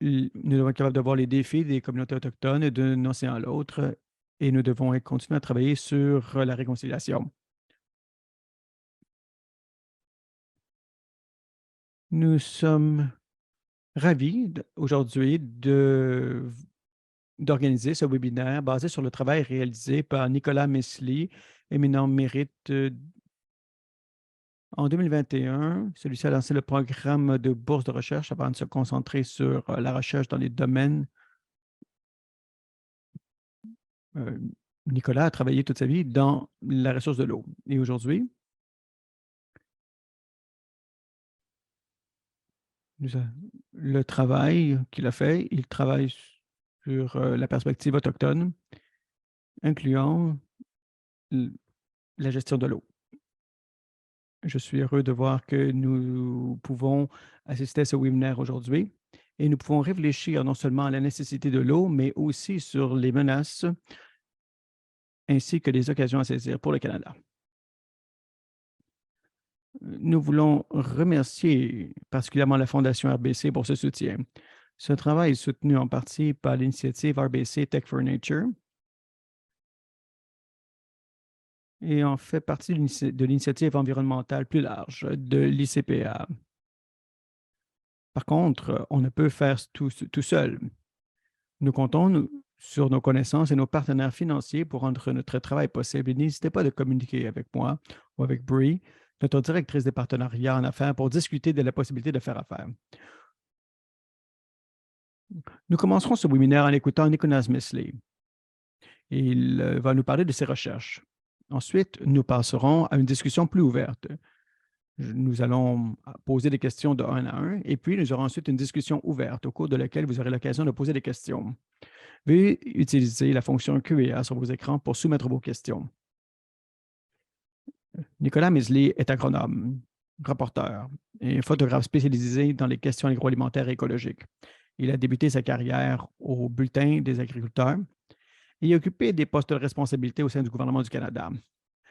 nous devons être capables de voir les défis des communautés autochtones d'un océan à l'autre et nous devons continuer à travailler sur la réconciliation. Nous sommes ravis aujourd'hui d'organiser ce webinaire basé sur le travail réalisé par Nicolas Mesley, éminent mérite. En 2021, celui-ci a lancé le programme de bourse de recherche avant de se concentrer sur la recherche dans les domaines. euh, Nicolas a travaillé toute sa vie dans la ressource de l'eau. Et aujourd'hui, nous a- le travail qu'il a fait, il travaille sur la perspective autochtone, incluant l- la gestion de l'eau. Je suis heureux de voir que nous pouvons assister à ce webinaire aujourd'hui et nous pouvons réfléchir non seulement à la nécessité de l'eau, mais aussi sur les menaces ainsi que les occasions à saisir pour le Canada. Nous voulons remercier particulièrement la Fondation RBC pour ce soutien. Ce travail est soutenu en partie par l'initiative RBC Tech for Nature et en fait partie de l'initiative environnementale plus large de l'ICPA. Par contre, on ne peut faire tout seul. Nous comptons sur nos connaissances et nos partenaires financiers pour rendre notre travail possible. Et n'hésitez pas de communiquer avec moi ou avec Brie, notre directrice des partenariats en affaires, pour discuter de la possibilité de faire affaire. Nous commencerons ce webinaire en écoutant Nicolas Mesley. Il va nous parler de ses recherches. Ensuite, nous passerons à une discussion plus ouverte. Nous allons poser des questions de un à un et puis nous aurons ensuite une discussion ouverte au cours de laquelle vous aurez l'occasion de poser des questions. Veuillez utiliser la fonction Q&A sur vos écrans pour soumettre vos questions. Nicolas Mesley est agronome, rapporteur et photographe spécialisé dans les questions agroalimentaires et écologiques. Il a débuté sa carrière au Bulletin des agriculteurs et a occupé des postes de responsabilité au sein du gouvernement du Canada.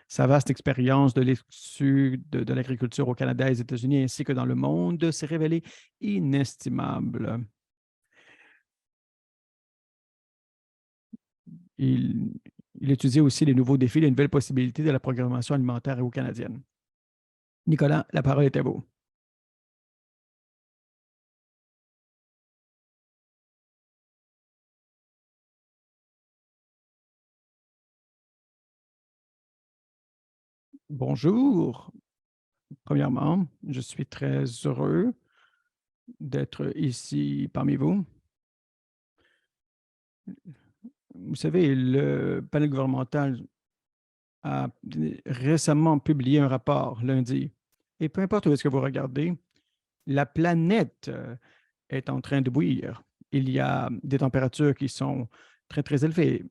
Sa vaste expérience de l'issue de l'agriculture au Canada et aux États-Unis ainsi que dans le monde s'est révélée inestimable. Il, il étudie aussi les nouveaux défis, les nouvelles possibilités de la programmation alimentaire au canadienne. Nicolas, la parole est à vous. Bonjour. Premièrement, je suis très heureux d'être ici parmi vous. Vous savez, le panel gouvernemental a récemment publié un rapport lundi. Et peu importe où est-ce que vous regardez, la planète est en train de bouillir. Il y a des températures qui sont très, très élevées.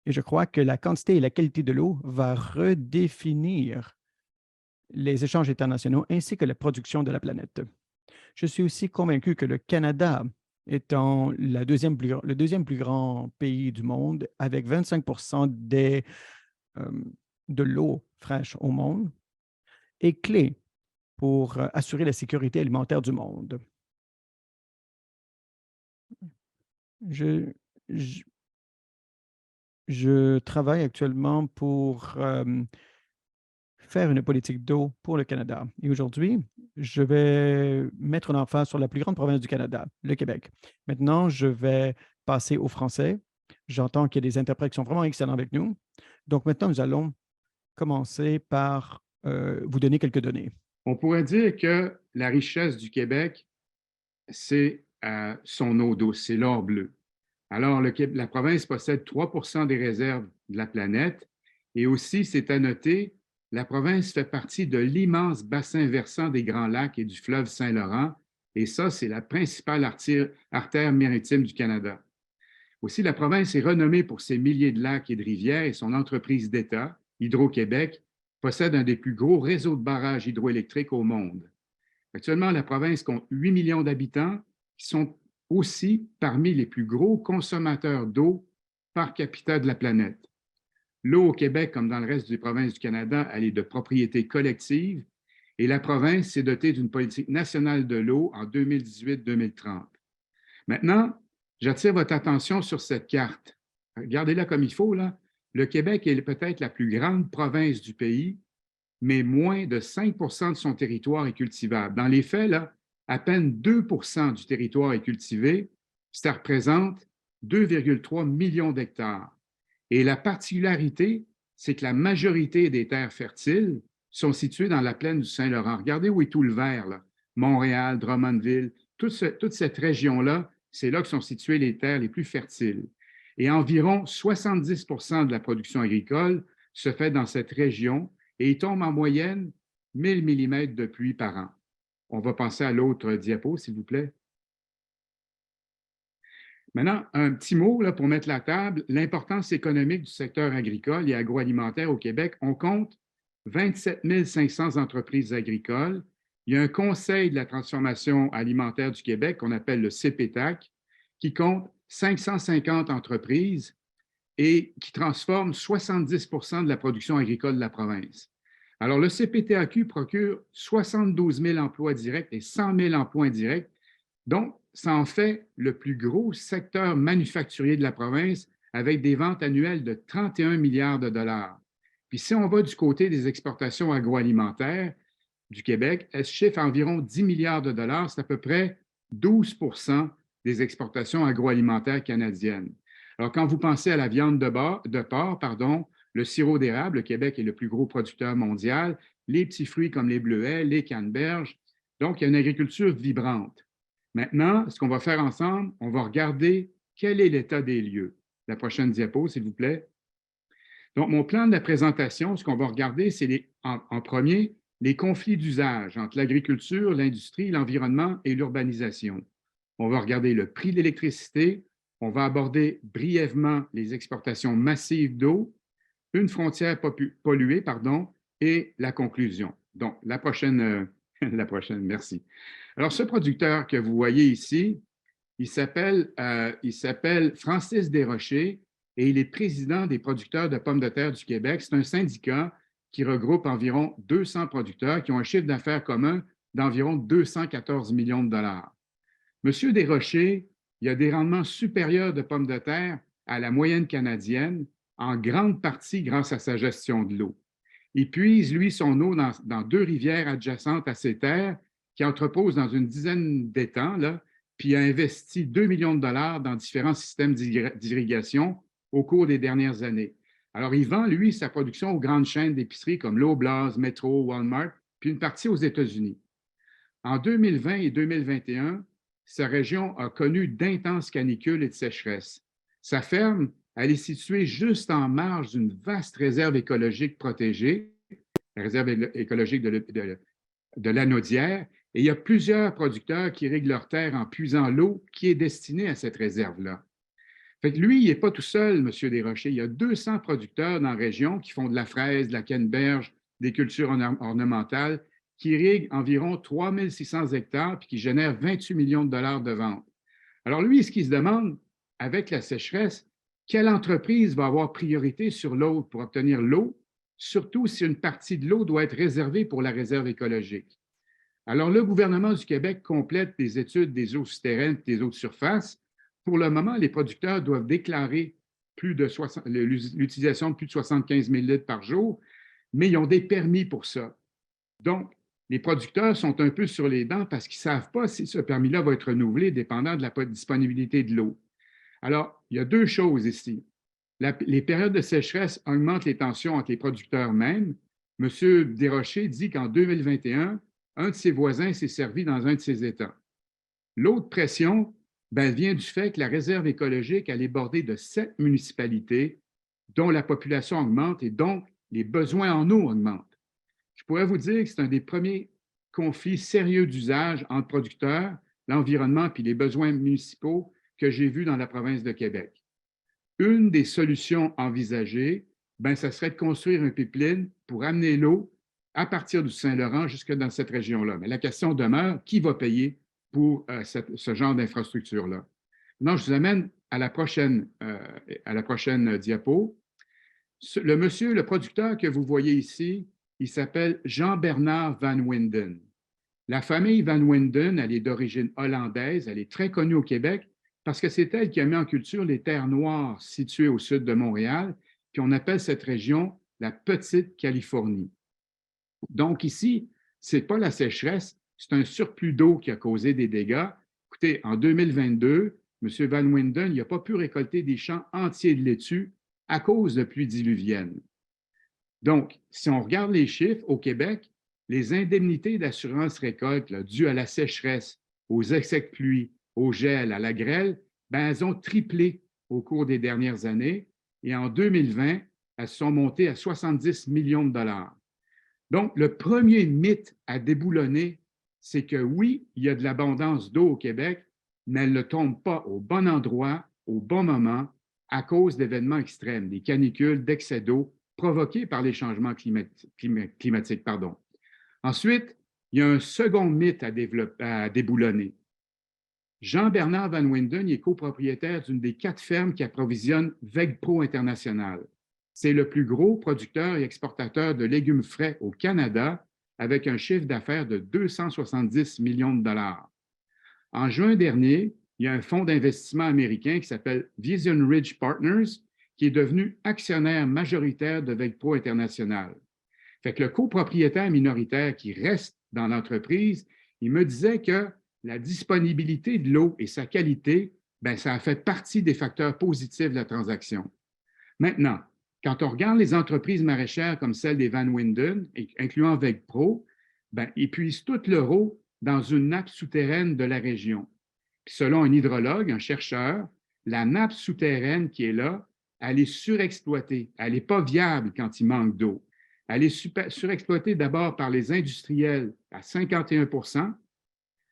Et je crois que la quantité et la qualité de l'eau va redéfinir les échanges internationaux ainsi que la production de la planète. Je suis aussi convaincu que le Canada étant le deuxième plus grand pays du monde, avec 25 euh, de l'eau fraîche au monde, est clé pour assurer la sécurité alimentaire du monde. Je, je, je travaille actuellement pour faire une politique d'eau pour le Canada. Et aujourd'hui, je vais mettre l'emphase sur la plus grande province du Canada, le Québec. Maintenant, je vais passer au français. J'entends qu'il y a des interprètes qui sont vraiment excellents avec nous. Donc maintenant, nous allons commencer par vous donner quelques données. On pourrait dire que la richesse du Québec, c'est son eau douce, c'est l'or bleu. Alors, la province possède 3 des réserves de la planète et aussi, c'est à noter, la province fait partie de l'immense bassin versant des Grands Lacs et du fleuve Saint-Laurent, et ça, c'est la principale artère maritime du Canada. Aussi, la province est renommée pour ses milliers de lacs et de rivières et son entreprise d'État, Hydro-Québec, possède un des plus gros réseaux de barrages hydroélectriques au monde. Actuellement, la province compte 8 millions d'habitants qui sont aussi parmi les plus gros consommateurs d'eau par capita de la planète. L'eau au Québec, comme dans le reste des provinces du Canada, elle est de propriété collective et la province s'est dotée d'une politique nationale de l'eau en 2018-2030. Maintenant, j'attire votre attention sur cette carte. Regardez-la comme il faut, là. Le Québec est peut-être la plus grande province du pays, mais moins de 5 de son territoire est cultivable. Dans les faits, là, à peine 2 du territoire est cultivé. Ça représente 2,3 millions d'hectares. Et la particularité, c'est que la majorité des terres fertiles sont situées dans la plaine du Saint-Laurent. Regardez où est tout le vert, là. Montréal, Drummondville, toute cette région-là, c'est là que sont situées les terres les plus fertiles. Et environ 70 de la production agricole se fait dans cette région et il tombe en moyenne 1000 mm de pluie par an. On va passer à l'autre diapo, s'il vous plaît. Maintenant, un petit mot là, pour mettre la table, l'importance économique du secteur agricole et agroalimentaire au Québec. On compte 27 500 entreprises agricoles. Il y a un conseil de la transformation alimentaire du Québec qu'on appelle le CPTAC, qui compte 550 entreprises et qui transforme 70 de la production agricole de la province. Alors, le CPTAQ procure 72 000 emplois directs et 100 000 emplois indirects. Donc, ça en fait le plus gros secteur manufacturier de la province avec des ventes annuelles de 31 milliards de dollars. Puis si on va du côté des exportations agroalimentaires du Québec, elles chiffrent à environ 10 milliards de dollars, c'est à peu près 12 des exportations agroalimentaires canadiennes. Alors, quand vous pensez à la viande de porc, le sirop d'érable, le Québec est le plus gros producteur mondial, les petits fruits comme les bleuets, les canneberges. Donc, il y a une agriculture vibrante. Maintenant, ce qu'on va faire ensemble, on va regarder quel est l'état des lieux. La prochaine diapo, s'il vous plaît. Donc, mon plan de la présentation, ce qu'on va regarder, c'est en premier les conflits d'usage entre l'agriculture, l'industrie, l'environnement et l'urbanisation. On va regarder le prix de l'électricité. On va aborder brièvement les exportations massives d'eau, une frontière polluée, et la conclusion. Donc, la prochaine, merci. Alors, ce producteur que vous voyez ici, il s'appelle Francis Desrochers et il est président des producteurs de pommes de terre du Québec. C'est un syndicat qui regroupe environ 200 producteurs qui ont un chiffre d'affaires commun d'environ 214 millions de dollars. Monsieur Desrochers, il a des rendements supérieurs de pommes de terre à la moyenne canadienne, en grande partie grâce à sa gestion de l'eau. Il puise, lui, son eau dans deux rivières adjacentes à ses terres qui entreposent dans une dizaine d'étangs, puis il a investi 2 millions de dollars dans différents systèmes d'irrigation au cours des dernières années. Alors, il vend, lui, sa production aux grandes chaînes d'épicerie comme Loblaws, Metro, Walmart, puis une partie aux États-Unis. En 2020 et 2021, sa région a connu d'intenses canicules et de sécheresse. Sa ferme, elle est située juste en marge d'une vaste réserve écologique protégée, la réserve écologique de l'Anaudière, et il y a plusieurs producteurs qui irriguent leurs terres en puisant l'eau qui est destinée à cette réserve-là. Fait que lui, il n'est pas tout seul, M. Desrochers. Il y a 200 producteurs dans la région qui font de la fraise, de la canneberge, des cultures ornementales, qui irriguent environ 3 600 hectares puis qui génèrent 28 millions de dollars de ventes. Alors lui, ce qu'il se demande, avec la sécheresse, quelle entreprise va avoir priorité sur l'autre pour obtenir l'eau, surtout si une partie de l'eau doit être réservée pour la réserve écologique. Alors, le gouvernement du Québec complète des études des eaux souterraines et des eaux de surface. Pour le moment, les producteurs doivent déclarer l'utilisation de plus de 75 000 litres par jour, mais ils ont des permis pour ça. Donc, les producteurs sont un peu sur les dents parce qu'ils ne savent pas si ce permis-là va être renouvelé dépendant de la disponibilité de l'eau. Alors, il y a deux choses ici. Les périodes de sécheresse augmentent les tensions entre les producteurs mêmes. M. Desrochers dit qu'en 2021, un de ses voisins s'est servi dans un de ses étangs. L'autre pression vient du fait que la réserve écologique elle est bordée de 7 municipalités dont la population augmente et donc les besoins en eau augmentent. Je pourrais vous dire que c'est un des premiers conflits sérieux d'usage entre producteurs, l'environnement et les besoins municipaux que j'ai vus dans la province de Québec. Une des solutions envisagées, ça serait de construire un pipeline pour amener l'eau à partir du Saint-Laurent jusque dans cette région-là. Mais la question demeure, qui va payer pour ce genre d'infrastructure-là? Non, je vous amène à la prochaine diapo. Le producteur que vous voyez ici, il s'appelle Jean-Bernard Van Winden. La famille Van Winden, elle est d'origine hollandaise, elle est très connue au Québec parce que c'est elle qui a mis en culture les terres noires situées au sud de Montréal, puis on appelle cette région la Petite Californie. Donc ici, ce n'est pas la sécheresse, c'est un surplus d'eau qui a causé des dégâts. Écoutez, en 2022, M. Van Winden n'a pas pu récolter des champs entiers de laitue à cause de pluies diluviennes. Donc, si on regarde les chiffres, au Québec, les indemnités d'assurance récolte là, dues à la sécheresse, aux excès de pluie, au gel, à la grêle, ben, elles ont triplé au cours des dernières années et en 2020, elles sont montées à 70 millions de dollars. Donc, le premier mythe à déboulonner, c'est que oui, il y a de l'abondance d'eau au Québec, mais elle ne tombe pas au bon endroit, au bon moment, à cause d'événements extrêmes, des canicules, d'excès d'eau provoqués par les changements climatiques. Ensuite, il y a un second mythe à déboulonner. Jean-Bernard Van Winden est copropriétaire d'une des 4 fermes qui approvisionnent VegPro International. C'est le plus gros producteur et exportateur de légumes frais au Canada, avec un chiffre d'affaires de 270 millions de dollars. En juin dernier, il y a un fonds d'investissement américain qui s'appelle Vision Ridge Partners, qui est devenu actionnaire majoritaire de VegPro International. Fait que le copropriétaire minoritaire qui reste dans l'entreprise, il me disait que la disponibilité de l'eau et sa qualité, bien, ça a fait partie des facteurs positifs de la transaction. Maintenant, quand on regarde les entreprises maraîchères comme celle des Van Winden, incluant VegPro, bien, ils puisent toute leur eau dans une nappe souterraine de la région. Puis selon un hydrologue, un chercheur, la nappe souterraine qui est là, elle est surexploitée. Elle n'est pas viable quand il manque d'eau. Elle est surexploitée d'abord par les industriels à 51 %,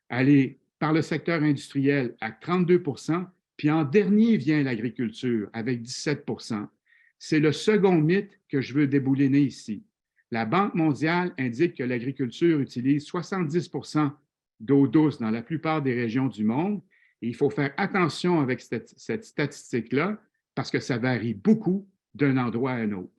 elle est par le secteur industriel à 32 %, puis en dernier vient l'agriculture avec 17 %. C'est le second mythe que je veux débouliner ici. La Banque mondiale indique que l'agriculture utilise 70 % d'eau douce dans la plupart des régions du monde. Et il faut faire attention avec cette statistique-là parce que ça varie beaucoup d'un endroit à un autre.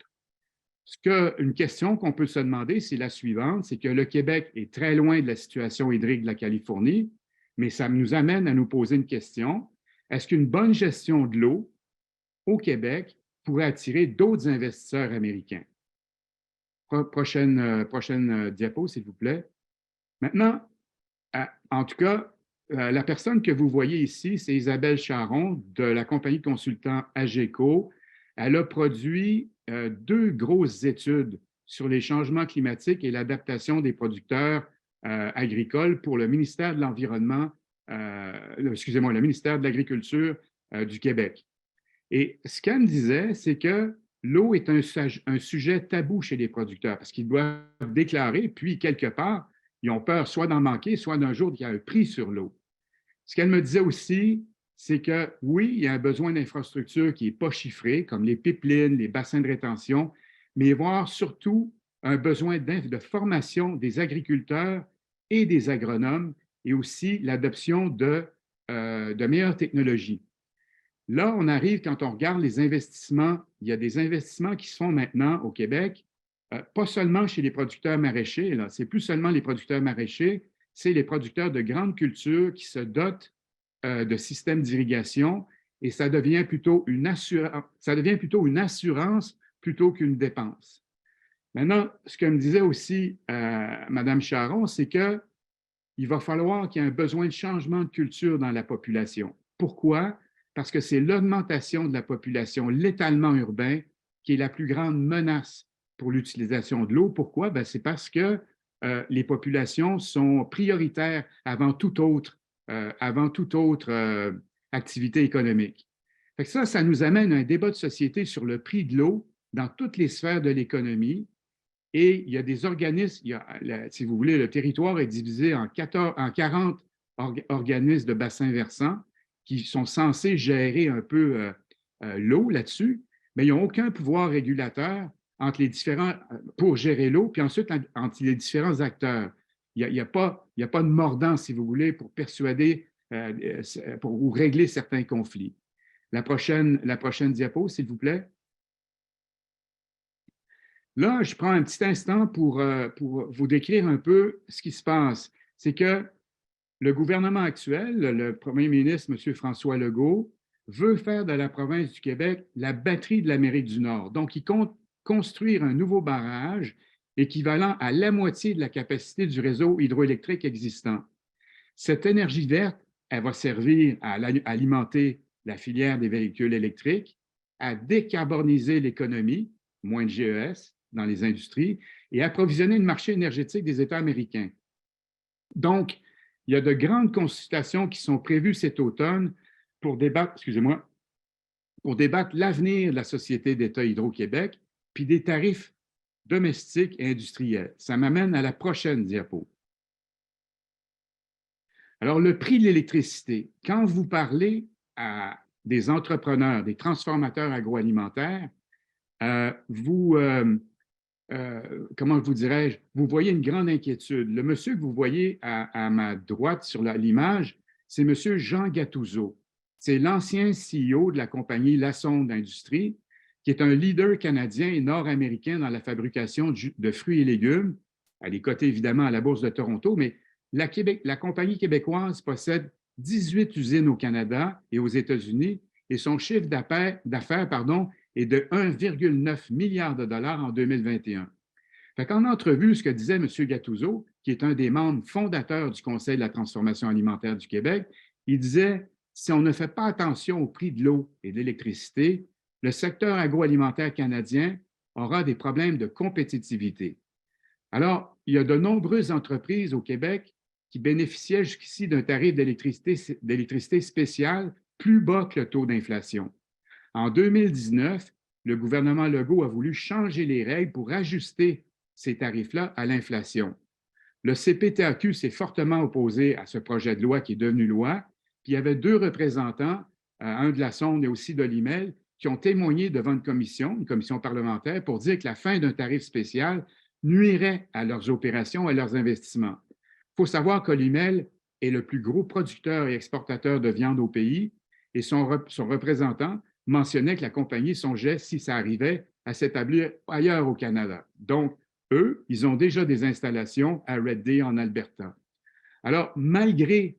Une question qu'on peut se demander, c'est la suivante, c'est que le Québec est très loin de la situation hydrique de la Californie, mais ça nous amène à nous poser une question. Est-ce qu'une bonne gestion de l'eau au Québec pourrait attirer d'autres investisseurs américains? Prochaine diapo, s'il vous plaît. Maintenant, en tout cas, la personne que vous voyez ici, c'est Isabelle Charon de la compagnie consultant AGECO. Elle a produit 2 grosses études sur les changements climatiques et l'adaptation des producteurs agricoles pour le ministère de l'Environnement, le ministère de l'Agriculture du Québec. Et ce qu'elle me disait, c'est que l'eau est un sujet tabou chez les producteurs parce qu'ils doivent déclarer, puis quelque part, ils ont peur soit d'en manquer, soit d'un jour qu'il y a un prix sur l'eau. Ce qu'elle me disait aussi, c'est que oui, il y a un besoin d'infrastructures qui n'est pas chiffré, comme les pipelines, les bassins de rétention, mais voir surtout un besoin de formation des agriculteurs et des agronomes et aussi l'adoption de meilleures technologies. Là, on arrive, quand on regarde les investissements, il y a des investissements qui se font maintenant au Québec, pas seulement chez les producteurs maraîchers, c'est plus seulement les producteurs maraîchers, c'est les producteurs de grandes cultures qui se dotent de systèmes d'irrigation et ça devient plutôt une assurance plutôt qu'une dépense. Maintenant, ce que me disait aussi Mme Charon, c'est qu'il va falloir qu'il y ait un besoin de changement de culture dans la population. Pourquoi? Parce que c'est l'augmentation de la population, l'étalement urbain, qui est la plus grande menace pour l'utilisation de l'eau. Pourquoi? C'est parce que les populations sont prioritaires avant toute autre activité économique. Fait que ça nous amène à un débat de société sur le prix de l'eau dans toutes les sphères de l'économie. Et il y a des organismes, si vous voulez, le territoire est divisé en 40 organismes de bassins versants qui sont censés gérer un peu l'eau là-dessus, mais ils n'ont aucun pouvoir régulateur pour gérer l'eau, puis ensuite entre les différents acteurs. Il n'y a pas de mordant, si vous voulez, pour persuader ou régler certains conflits. La prochaine diapo, s'il vous plaît. Là, je prends un petit instant pour vous décrire un peu ce qui se passe. C'est que le gouvernement actuel, le premier ministre, M. François Legault, veut faire de la province du Québec la batterie de l'Amérique du Nord. Donc, il compte construire un nouveau barrage équivalent à la moitié de la capacité du réseau hydroélectrique existant. Cette énergie verte, elle va servir à alimenter la filière des véhicules électriques, à décarboniser l'économie, moins de GES dans les industries, et approvisionner le marché énergétique des États américains. Donc, il y a de grandes consultations qui sont prévues cet automne pour débattre, excusez-moi, pour débattre l'avenir de la Société d'État Hydro-Québec, puis des tarifs domestiques et industriels. Ça m'amène à la prochaine diapo. Alors, le prix de l'électricité, quand vous parlez à des entrepreneurs, des transformateurs agroalimentaires, comment vous dirais-je, vous voyez une grande inquiétude. Le monsieur que vous voyez à ma droite sur l'image, c'est M. Jean Gattuso. C'est l'ancien CEO de la compagnie Lassonde Industries, qui est un leader canadien et nord-américain dans la fabrication de fruits et légumes. Elle est cotée évidemment à la Bourse de Toronto, mais la compagnie québécoise possède 18 usines au Canada et aux États-Unis et son chiffre d'affaires est de 1,9 milliard de dollars en 2021. En entrevue, ce que disait M. Gattuso, qui est un des membres fondateurs du Conseil de la transformation alimentaire du Québec, il disait « Si on ne fait pas attention au prix de l'eau et de l'électricité, le secteur agroalimentaire canadien aura des problèmes de compétitivité. » Alors, il y a de nombreuses entreprises au Québec qui bénéficiaient jusqu'ici d'un tarif d'électricité spécial plus bas que le taux d'inflation. En 2019, le gouvernement Legault a voulu changer les règles pour ajuster ces tarifs-là à l'inflation. Le CPTAQ s'est fortement opposé à ce projet de loi qui est devenu loi, puis il y avait deux représentants, un de la Sonde et aussi de l'IMEL, qui ont témoigné devant une commission parlementaire, pour dire que la fin d'un tarif spécial nuirait à leurs opérations, à leurs investissements. Il faut savoir que l'IMEL est le plus gros producteur et exportateur de viande au pays, et son représentant mentionnait que la compagnie songeait, si ça arrivait, à s'établir ailleurs au Canada. Donc, eux, ils ont déjà des installations à Red Deer en Alberta. Alors, malgré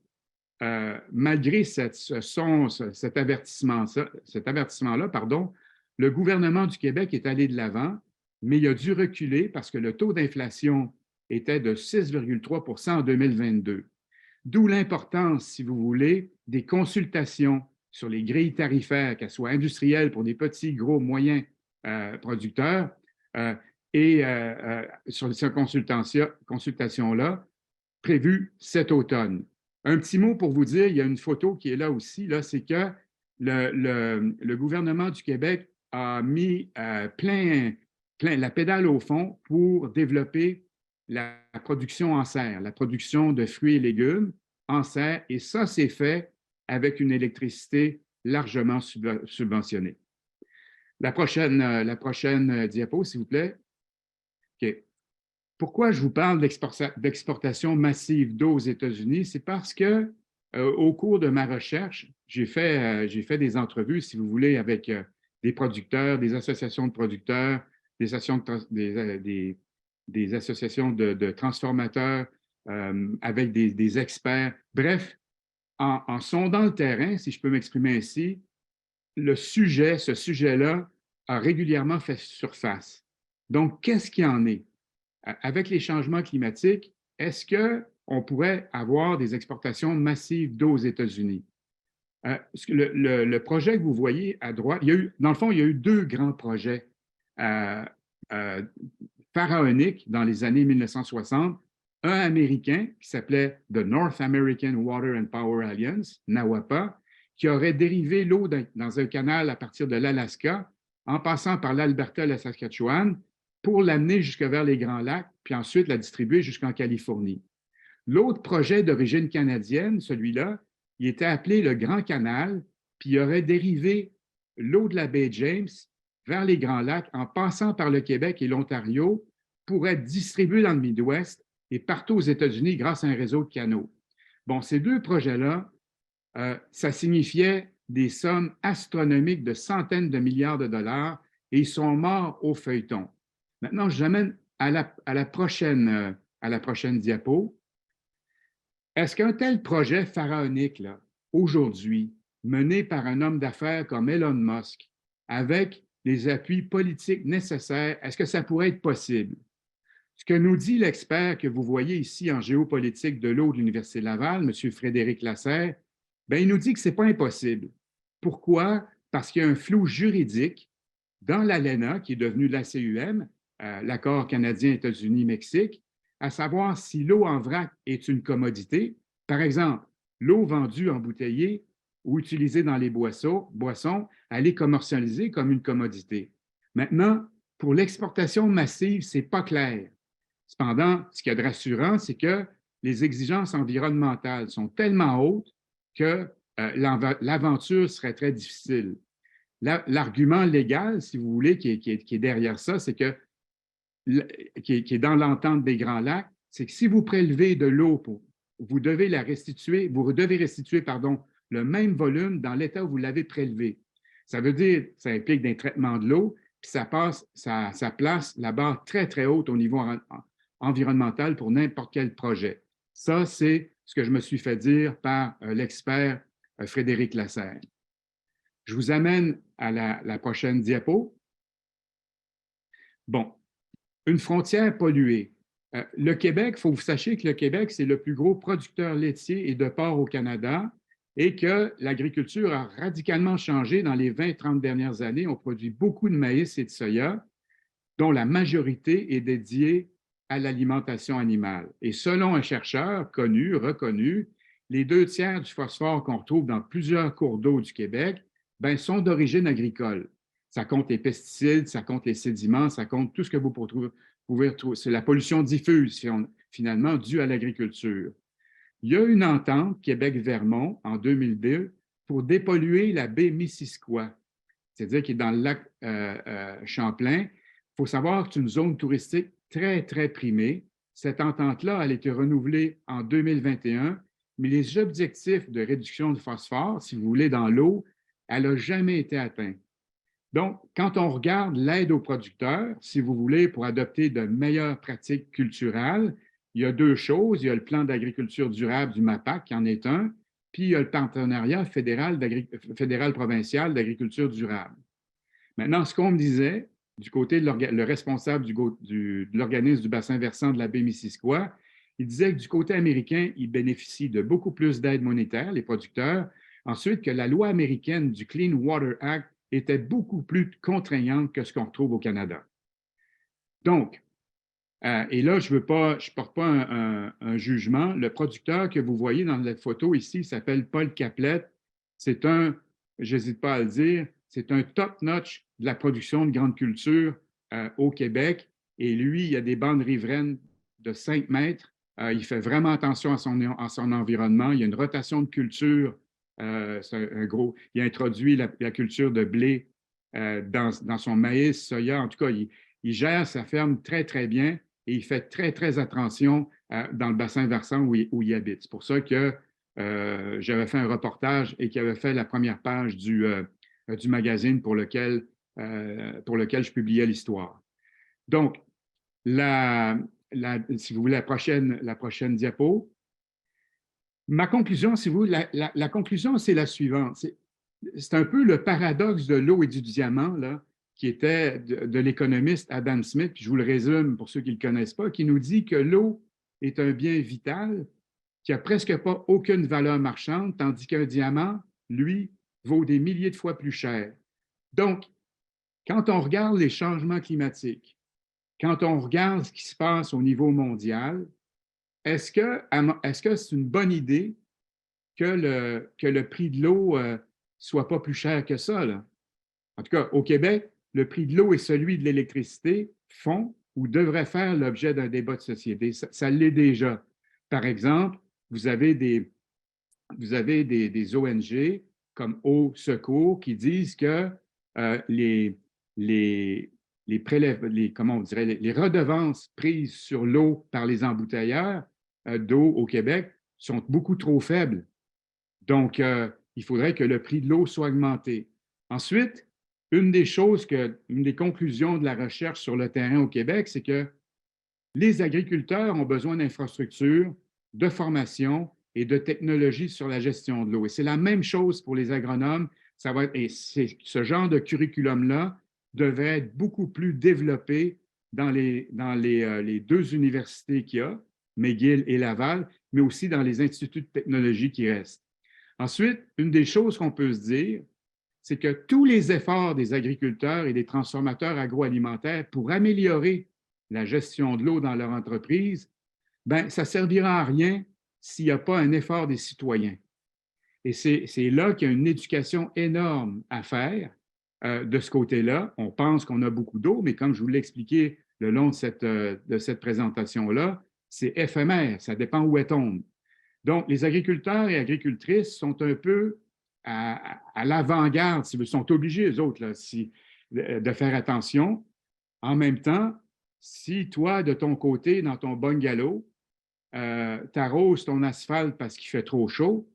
cet avertissement-là, le gouvernement du Québec est allé de l'avant, mais il a dû reculer parce que le taux d'inflation était de 6,3 en 2022. D'où l'importance, si vous voulez, des consultations sur les grilles tarifaires, qu'elles soient industrielles pour des petits, gros, moyens producteurs, sur ces consultations-là, prévues cet automne. Un petit mot pour vous dire, il y a une photo qui est là aussi, là, c'est que le gouvernement du Québec a mis la pédale au fond pour développer la production en serre, la production de fruits et légumes en serre, et ça, c'est fait avec une électricité largement subventionnée. La prochaine diapo, s'il vous plaît. OK. Pourquoi je vous parle d'exportation massive d'eau aux États-Unis? C'est parce que, au cours de ma recherche, j'ai fait des entrevues, si vous voulez, avec des producteurs, des associations de producteurs, des associations de transformateurs, avec des experts. Bref, en sondant le terrain, si je peux m'exprimer ainsi, ce sujet-là a régulièrement fait surface. Donc, qu'est-ce qu'il en est? Avec les changements climatiques, est-ce qu'on pourrait avoir des exportations massives d'eau aux États-Unis? Le projet que vous voyez à droite, dans le fond, il y a eu deux grands projets pharaoniques dans les années 1960. Un américain qui s'appelait the North American Water and Power Alliance, NAWAPA, qui aurait dérivé l'eau dans un canal à partir de l'Alaska, en passant par l'Alberta et la Saskatchewan, pour l'amener jusque vers les Grands Lacs, puis ensuite la distribuer jusqu'en Californie. L'autre projet d'origine canadienne, celui-là, il était appelé le Grand Canal, puis il aurait dérivé l'eau de la baie James vers les Grands Lacs en passant par le Québec et l'Ontario pour être distribué dans le Midwest et partout aux États-Unis grâce à un réseau de canaux. Bon, ces deux projets-là, ça signifiait des sommes astronomiques de centaines de milliards de dollars et ils sont morts au feuilleton. Maintenant, je l'amène à la prochaine diapo. Est-ce qu'un tel projet pharaonique, là, aujourd'hui, mené par un homme d'affaires comme Elon Musk, avec les appuis politiques nécessaires, est-ce que ça pourrait être possible? Ce que nous dit l'expert que vous voyez ici en géopolitique de l'eau de l'Université Laval, M. Frédéric Lasserre, bien, il nous dit que ce n'est pas impossible. Pourquoi? Parce qu'il y a un flou juridique dans l'ALENA, qui est devenu l'ACUM, l'accord canadien-États-Unis-Mexique, à savoir si l'eau en vrac est une commodité. Par exemple, l'eau vendue embouteillée ou utilisée dans les boissons, elle est commercialisée comme une commodité. Maintenant, pour l'exportation massive, ce n'est pas clair. Cependant, ce qu'il y a de rassurant, c'est que les exigences environnementales sont tellement hautes que l'aventure serait très difficile. L'argument légal, si vous voulez, qui est derrière ça, c'est que, qui est dans l'entente des Grands Lacs, c'est que si vous prélevez de l'eau, vous devez restituer, pardon, le même volume dans l'état où vous l'avez prélevé. Ça veut dire, ça implique des traitements de l'eau, puis ça place la barre très, très haute au niveau environnemental pour n'importe quel projet. Ça, c'est ce que je me suis fait dire par l'expert Frédéric Lasserre. Je vous amène à la prochaine diapo. Bon, une frontière polluée. Le Québec, il faut que vous sachiez que le Québec, c'est le plus gros producteur laitier et de porc au Canada et que l'agriculture a radicalement changé dans les 20-30 dernières années. On produit beaucoup de maïs et de soya, dont la majorité est dédiée à l'alimentation animale. Et selon un chercheur connu, reconnu, les 2 tiers du phosphore qu'on retrouve dans plusieurs cours d'eau du Québec sont d'origine agricole. Ça compte les pesticides, ça compte les sédiments, ça compte tout ce que vous pouvez retrouver. C'est la pollution diffuse, finalement, due à l'agriculture. Il y a une entente Québec-Vermont en 2002 pour dépolluer la baie Missisquoi, c'est-à-dire qui est dans le lac Champlain. Il faut savoir que c'est une zone touristique très, très primée. Cette entente-là, elle a été renouvelée en 2021, mais les objectifs de réduction de phosphore, si vous voulez, dans l'eau, elle n'a jamais été atteinte. Donc, quand on regarde l'aide aux producteurs, si vous voulez, pour adopter de meilleures pratiques culturelles, il y a 2 choses. Il y a le plan d'agriculture durable du MAPAC, qui en est un, puis il y a le partenariat fédéral-provincial d'agriculture durable. Maintenant, ce qu'on me disait, du côté de le responsable de l'organisme du bassin versant de la baie Missisquoi, il disait que du côté américain, ils bénéficient de beaucoup plus d'aide monétaire, les producteurs. Ensuite, que la loi américaine du Clean Water Act était beaucoup plus contraignante que ce qu'on retrouve au Canada. Donc, et là, je ne porte pas un jugement. Le producteur que vous voyez dans la photo ici s'appelle Paul Caplet. C'est j'hésite pas à le dire, c'est un top-notch de la production de grande culture au Québec. Et lui, il a des bandes riveraines de 5 mètres. Il fait vraiment attention à son environnement. Il y a une rotation de culture. Il a introduit la culture de blé dans son maïs, soya. En tout cas, il gère sa ferme très, très bien et il fait très, très attention dans le bassin versant où il habite. C'est pour ça que j'avais fait un reportage et qu'il avait fait la première page du magazine pour lequel je publiais l'histoire. Donc, si vous voulez, la prochaine diapo. Ma conclusion, si vous voulez, la conclusion, c'est la suivante. C'est un peu le paradoxe de l'eau et du diamant, là, qui était de l'économiste Adam Smith, puis je vous le résume pour ceux qui ne le connaissent pas, qui nous dit que l'eau est un bien vital qui n'a presque pas aucune valeur marchande, tandis qu'un diamant, lui, vaut des milliers de fois plus cher. Donc, quand on regarde les changements climatiques, quand on regarde ce qui se passe au niveau mondial, est-ce que c'est une bonne idée que le prix de l'eau ne soit pas plus cher que ça, là? En tout cas, au Québec, le prix de l'eau et celui de l'électricité font ou devraient faire l'objet d'un débat de société. Ça l'est déjà. Par exemple, vous avez des ONG comme Au Secours qui disent que les redevances prises sur l'eau par les embouteilleurs d'eau au Québec sont beaucoup trop faibles. Donc, il faudrait que le prix de l'eau soit augmenté. Ensuite, une des conclusions de la recherche sur le terrain au Québec, c'est que les agriculteurs ont besoin d'infrastructures, de formation et de technologies sur la gestion de l'eau. Et c'est la même chose pour les agronomes. Et ce genre de curriculum-là devrait être beaucoup plus développé dans les deux universités qu'il y a, McGill et Laval, mais aussi dans les instituts de technologie qui restent. Ensuite, une des choses qu'on peut se dire, c'est que tous les efforts des agriculteurs et des transformateurs agroalimentaires pour améliorer la gestion de l'eau dans leur entreprise, ben, ça ne servira à rien s'il n'y a pas un effort des citoyens. Et c'est là qu'il y a une éducation énorme à faire de ce côté-là. On pense qu'on a beaucoup d'eau, mais comme je vous l'ai expliqué le long de cette présentation-là, c'est éphémère, ça dépend où elle tombe. Donc, les agriculteurs et agricultrices sont un peu à l'avant-garde, ils sont obligés, eux autres, là, de faire attention. En même temps, si toi, de ton côté, dans ton bungalow, tu arroses ton asphalte parce qu'il fait trop chaud,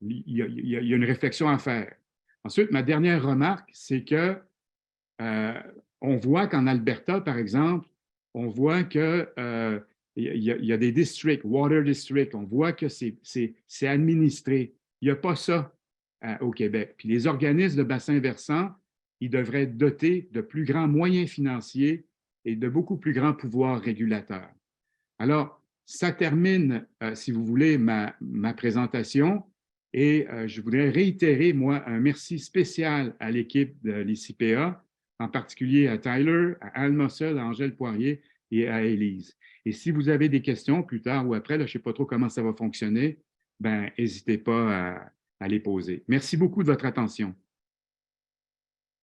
il y a une réflexion à faire. Ensuite, ma dernière remarque, c'est que on voit qu'en Alberta, par exemple, on voit que il y a des districts, water districts, on voit que c'est administré. Il n'y a pas ça au Québec. Puis les organismes de bassin versant, ils devraient être dotés de plus grands moyens financiers et de beaucoup plus grands pouvoirs régulateurs. Alors, ça termine, si vous voulez, ma présentation. Et je voudrais réitérer, moi, un merci spécial à l'équipe de l'ICPA, en particulier à Tyler, à Anne Mossel, à Angèle Poirier et à Élise. Et si vous avez des questions plus tard ou après, là, je ne sais pas trop comment ça va fonctionner, ben, n'hésitez pas à les poser. Merci beaucoup de votre attention.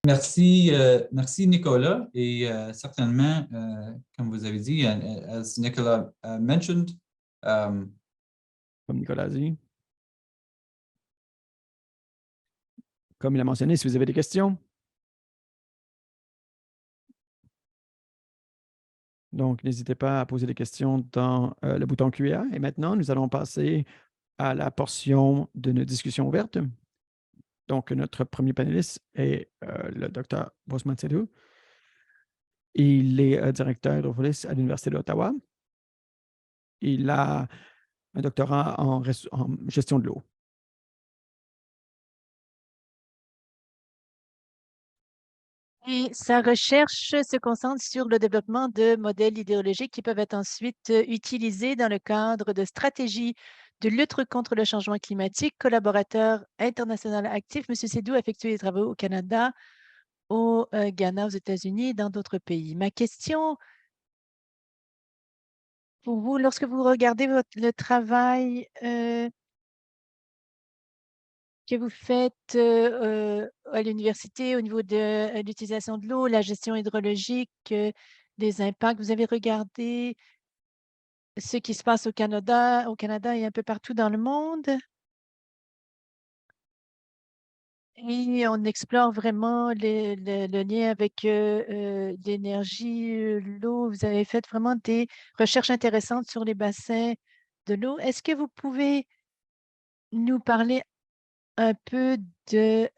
Merci, merci Nicolas. Et certainement, comme vous avez dit, as Nicolas mentioned, Comme Nicolas a dit. Comme il a mentionné, si vous avez des questions. Donc, n'hésitez pas à poser des questions dans le bouton Q&A. Et maintenant, nous allons passer à la portion de notre discussion ouverte. Donc, notre premier panéliste est le Dr. Bosman Sedou. Il est directeur hydropolice à l'Université d'Ottawa. Il a un doctorat en gestion de l'eau. Et sa recherche se concentre sur le développement de modèles idéologiques qui peuvent être ensuite utilisés dans le cadre de stratégies de lutte contre le changement climatique. Collaborateur international actif, M. Sédou a effectué des travaux au Canada, au Ghana, aux États-Unis et dans d'autres pays. Ma question pour vous, lorsque vous regardez le travail que vous faites à l'université au niveau de l'utilisation de l'eau, la gestion hydrologique, des impacts. Vous avez regardé ce qui se passe au Canada et un peu partout dans le monde. Et on explore vraiment le lien avec l'énergie, l'eau. Vous avez fait vraiment des recherches intéressantes sur les bassins de l'eau. Est-ce que vous pouvez nous parler un peu de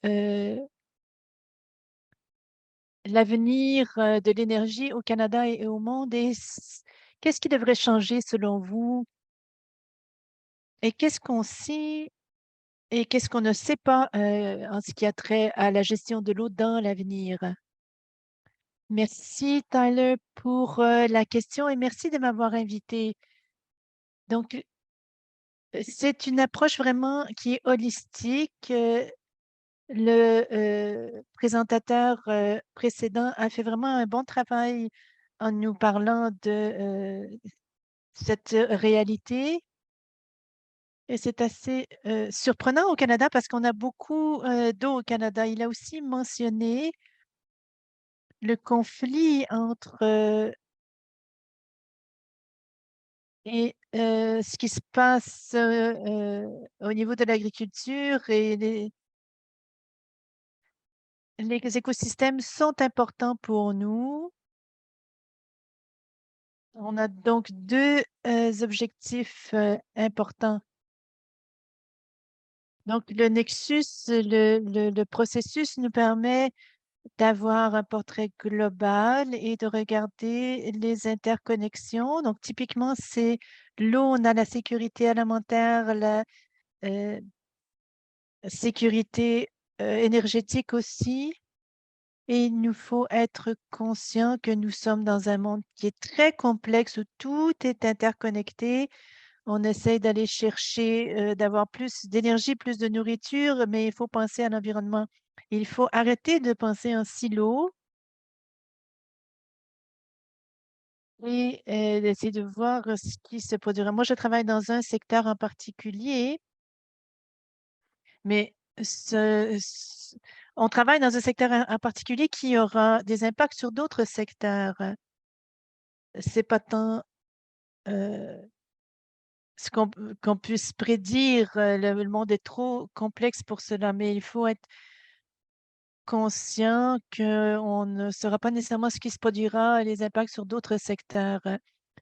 l'avenir de l'énergie au Canada et au monde et qu'est-ce qui devrait changer selon vous? Et qu'est-ce qu'on sait et qu'est-ce qu'on ne sait pas en ce qui a trait à la gestion de l'eau dans l'avenir? Merci Tyler pour la question et merci de m'avoir invité. Donc, c'est une approche vraiment qui est holistique. Le présentateur précédent a fait vraiment un bon travail en nous parlant de cette réalité. Et c'est assez surprenant au Canada parce qu'on a beaucoup d'eau au Canada. Il a aussi mentionné le conflit entre ce qui se passe au niveau de l'agriculture et les écosystèmes sont importants pour nous. On a donc deux objectifs importants. Donc, le nexus, le processus nous permet d'avoir un portrait global et de regarder les interconnexions. Donc, typiquement, c'est l'eau, on a la sécurité alimentaire, la sécurité énergétique aussi. Et il nous faut être conscient que nous sommes dans un monde qui est très complexe, où tout est interconnecté. On essaye d'aller chercher, d'avoir plus d'énergie, plus de nourriture, mais il faut penser à l'environnement. Il faut arrêter de penser en silo et d'essayer de voir ce qui se produira. Moi, je travaille dans un secteur en particulier, mais on travaille dans un secteur en particulier qui aura des impacts sur d'autres secteurs. C'est pas tant ce qu'on puisse prédire. Le monde est trop complexe pour cela, mais il faut être conscient qu'on ne saura pas nécessairement ce qui se produira, les impacts sur d'autres secteurs.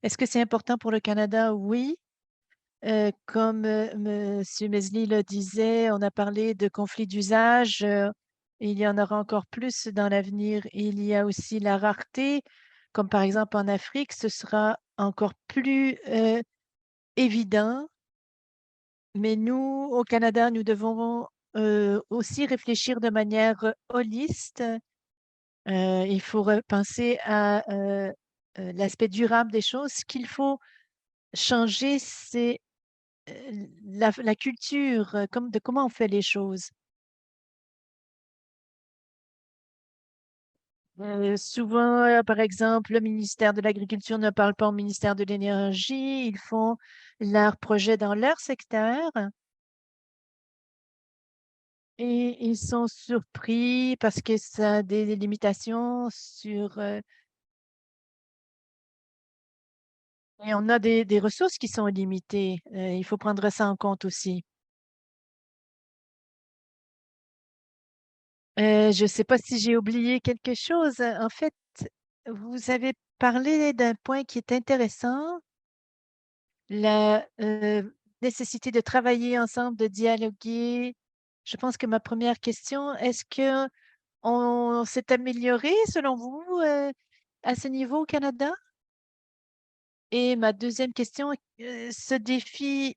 Est-ce que c'est important pour le Canada? Oui. Comme Monsieur Mesli le disait, on a parlé de conflits d'usage. Il y en aura encore plus dans l'avenir. Il y a aussi la rareté, comme par exemple en Afrique, ce sera encore plus évident. Mais nous, au Canada, nous devons aussi réfléchir de manière holiste. Il faut penser à l'aspect durable des choses. Ce qu'il faut changer, c'est la culture, comme de comment on fait les choses. Souvent, par exemple, le ministère de l'Agriculture ne parle pas au ministère de l'Énergie. Ils font leurs projets dans leur secteur et ils sont surpris parce que ça a des limitations sur, et on a des ressources qui sont limitées. Il faut prendre ça en compte aussi. Je ne sais pas si j'ai oublié quelque chose. En fait, vous avez parlé d'un point qui est intéressant, la nécessité de travailler ensemble, de dialoguer. Je pense que ma première question, est-ce que on s'est amélioré selon vous à ce niveau au Canada? Et ma deuxième question, ce défi,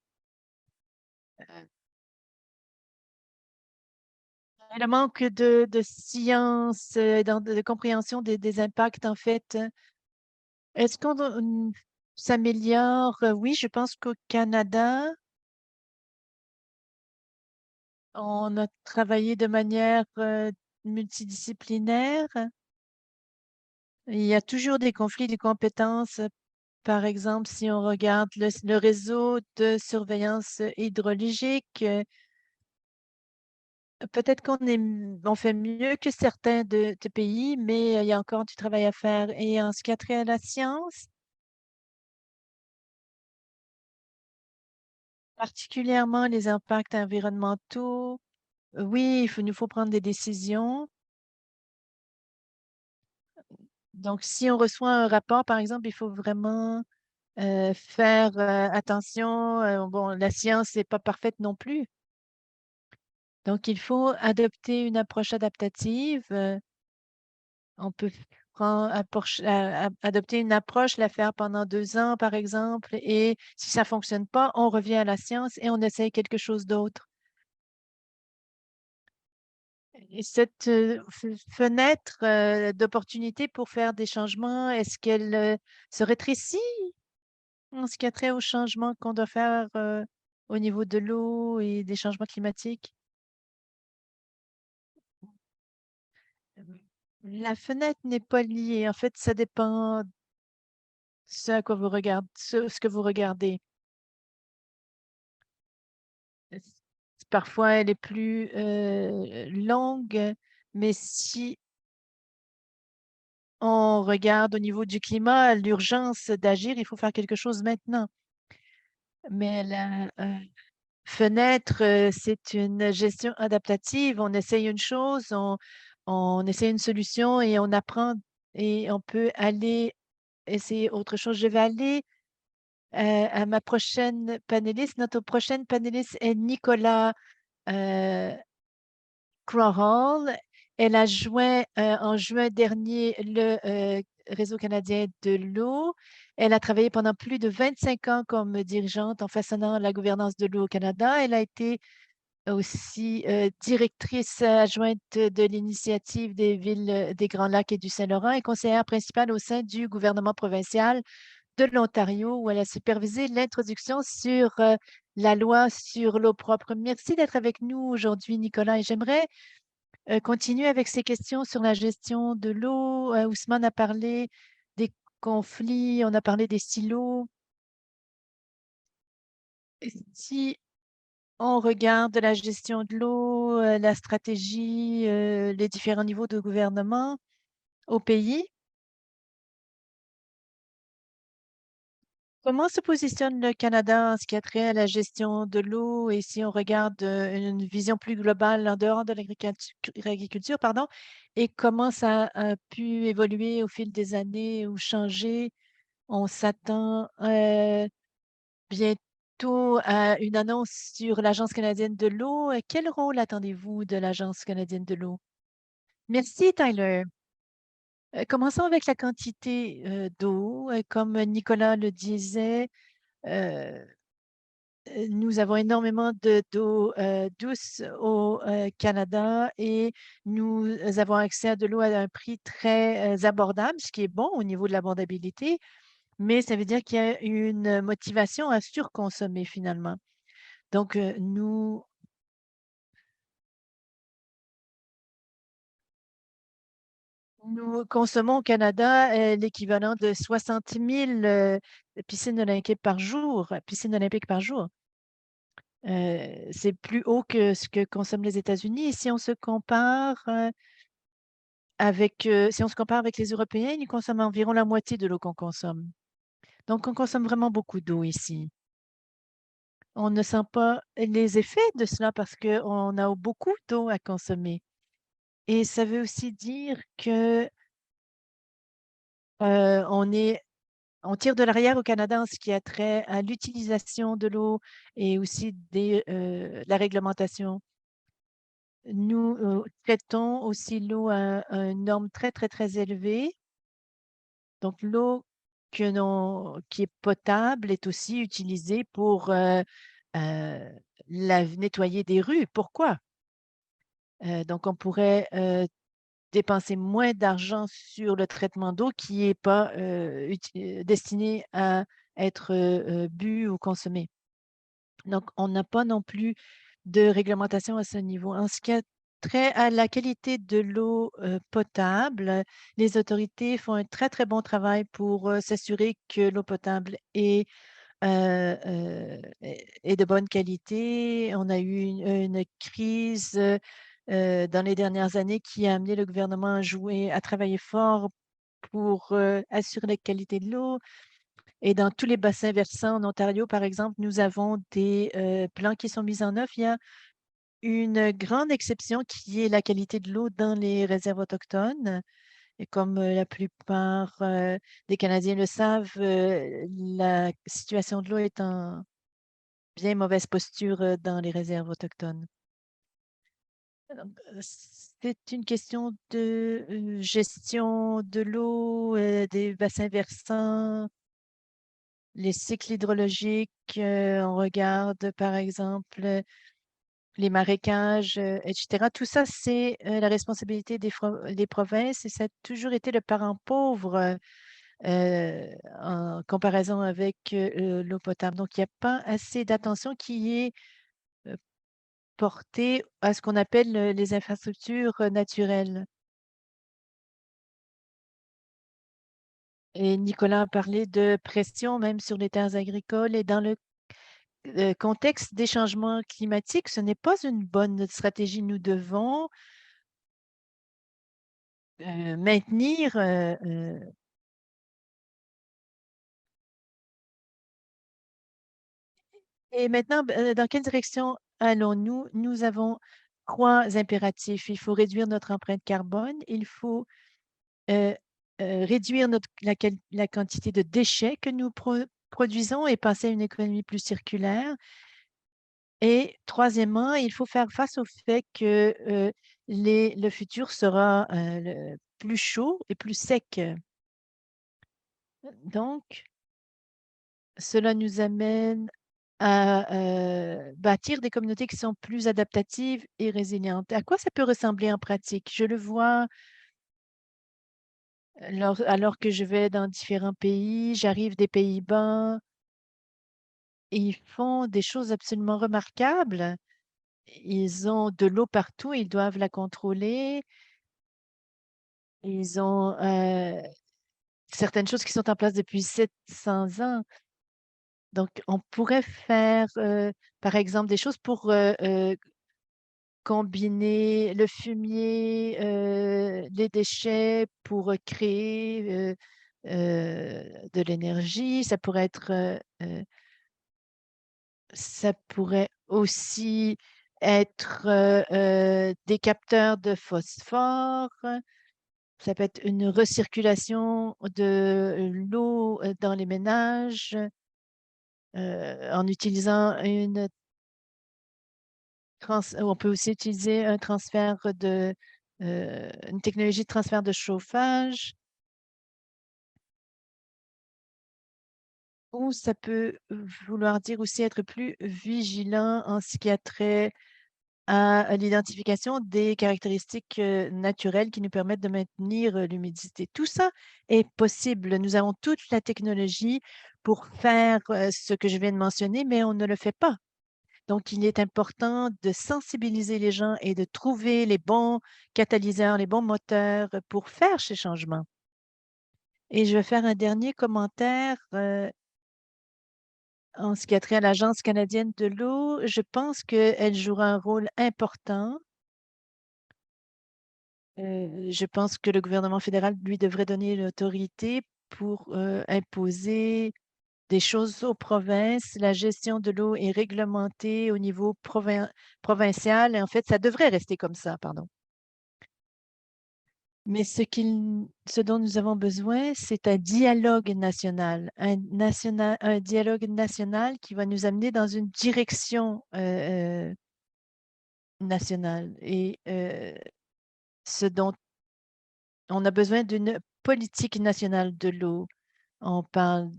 le manque de science, de compréhension des impacts, en fait, est-ce qu'on s'améliore? Oui, je pense qu'au Canada, on a travaillé de manière multidisciplinaire. Il y a toujours des conflits de compétences. Par exemple, si on regarde le réseau de surveillance hydrologique, peut-être on fait mieux que certains de pays, mais il y a encore du travail à faire. Et en ce qui a trait à la science, particulièrement les impacts environnementaux, oui, nous faut prendre des décisions. Donc, si on reçoit un rapport, par exemple, il faut vraiment faire attention. Bon, la science n'est pas parfaite non plus. Donc, il faut adopter une approche adaptative. On peut adopter une approche, la faire pendant 2 ans, par exemple, et si ça ne fonctionne pas, on revient à la science et on essaye quelque chose d'autre. Et cette fenêtre d'opportunité pour faire des changements, est-ce qu'elle se rétrécit en ce qui a trait aux changements qu'on doit faire au niveau de l'eau et des changements climatiques? La fenêtre n'est pas liée. En fait, ça dépend de ce à quoi vous regardez, ce que vous regardez. Parfois, elle est plus longue, mais si on regarde au niveau du climat, l'urgence d'agir, il faut faire quelque chose maintenant. Mais la fenêtre, c'est une gestion adaptative. On essaye une chose, on essaye une solution et on apprend et on peut aller essayer autre chose. Je vais aller à ma prochaine panéliste. Notre prochaine panéliste est Nicolas Crowell Elle a joint en juin dernier le Réseau canadien de l'eau. Elle a travaillé pendant plus de 25 ans comme dirigeante en façonnant la gouvernance de l'eau au Canada. Elle a été aussi directrice adjointe de l'initiative des villes des Grands Lacs et du Saint-Laurent et conseillère principale au sein du gouvernement provincial de l'Ontario, où elle a supervisé l'introduction sur la loi sur l'eau propre. Merci d'être avec nous aujourd'hui, Nicolas. Et j'aimerais continuer avec ces questions sur la gestion de l'eau. Ousmane a parlé des conflits, on a parlé des silos. Et si on regarde la gestion de l'eau, la stratégie, les différents niveaux de gouvernement au pays, comment se positionne le Canada en ce qui a trait à la gestion de l'eau et si on regarde une vision plus globale en dehors de l'agriculture, pardon, et comment ça a pu évoluer au fil des années ou changer? On s'attend bientôt à une annonce sur l'Agence canadienne de l'eau. Quel rôle attendez-vous de l'Agence canadienne de l'eau? Merci, Tyler. Commençons avec la quantité d'eau. Comme Nicolas le disait, nous avons énormément d'eau douce au Canada et nous avons accès à de l'eau à un prix très abordable, ce qui est bon au niveau de l'abordabilité, mais ça veut dire qu'il y a une motivation à surconsommer finalement. Donc, nous consommons au Canada l'équivalent de 60 000 piscines olympiques par jour. C'est plus haut que ce que consomment les États-Unis. Et si on se compare avec les Européens, ils consomment environ la moitié de l'eau qu'on consomme. Donc, on consomme vraiment beaucoup d'eau ici. On ne sent pas les effets de cela parce qu'on a beaucoup d'eau à consommer. Et ça veut aussi dire que on tire de l'arrière au Canada en ce qui a trait à l'utilisation de l'eau et aussi la réglementation. Nous traitons aussi l'eau à une norme très, très, très élevée. Donc, l'eau qui est potable est aussi utilisée pour nettoyer des rues. Pourquoi? Donc, on pourrait dépenser moins d'argent sur le traitement d'eau qui n'est pas destiné à être bu ou consommé. Donc, on n'a pas non plus de réglementation à ce niveau. En ce qui a trait à la qualité de l'eau potable, les autorités font un très, très bon travail pour s'assurer que l'eau potable est de bonne qualité. On a eu une crise dans les dernières années qui a amené le gouvernement à travailler fort pour assurer la qualité de l'eau. Et dans tous les bassins versants en Ontario, par exemple, nous avons des plans qui sont mis en œuvre. Il y a une grande exception qui est la qualité de l'eau dans les réserves autochtones. Et comme la plupart des Canadiens le savent, la situation de l'eau est en bien mauvaise posture dans les réserves autochtones. C'est une question de gestion de l'eau, des bassins versants, les cycles hydrologiques. On regarde, par exemple, les marécages, etc. Tout ça, c'est la responsabilité des provinces et ça a toujours été le parent pauvre en comparaison avec l'eau potable. Donc, il n'y a pas assez d'attention qui est portée à ce qu'on appelle les infrastructures naturelles. Et Nicolas a parlé de pression même sur les terres agricoles et dans le contexte des changements climatiques, ce n'est pas une bonne stratégie. Nous devons maintenir et maintenant, dans quelle direction allons-nous? Nous avons 3 impératifs. Il faut réduire notre empreinte carbone, il faut euh, réduire la quantité de déchets que nous produisons et passer à une économie plus circulaire. Et troisièmement, il faut faire face au fait que le futur sera plus chaud et plus sec. Donc, cela nous amène à bâtir des communautés qui sont plus adaptatives et résilientes. À quoi ça peut ressembler en pratique? Je le vois alors que je vais dans différents pays, j'arrive des Pays-Bas, et ils font des choses absolument remarquables. Ils ont de l'eau partout, ils doivent la contrôler. Ils ont certaines choses qui sont en place depuis 700 ans. Donc, on pourrait faire, par exemple, des choses pour combiner le fumier, les déchets pour créer de l'énergie. Ça pourrait aussi être des capteurs de phosphore. Ça peut être une recirculation de l'eau dans les ménages en utilisant on peut aussi utiliser une technologie de transfert de chauffage, ou ça peut vouloir dire aussi être plus vigilant en ce qui a trait à l'identification des caractéristiques naturelles qui nous permettent de maintenir l'humidité. Tout ça est possible. Nous avons toute la technologie pour faire ce que je viens de mentionner, mais on ne le fait pas. Donc, il est important de sensibiliser les gens et de trouver les bons catalyseurs, les bons moteurs pour faire ces changements. Et je vais faire un dernier commentaire en ce qui a trait à l'Agence canadienne de l'eau. Je pense qu'elle jouera un rôle important. Je pense que le gouvernement fédéral, lui, devrait donner l'autorité pour imposer des choses aux provinces. La gestion de l'eau est réglementée au niveau provincial. Et en fait, ça devrait rester comme ça, pardon. Mais ce dont nous avons besoin, c'est un dialogue national, un dialogue national qui va nous amener dans une direction nationale. Et ce dont on a besoin d'une politique nationale de l'eau. On parle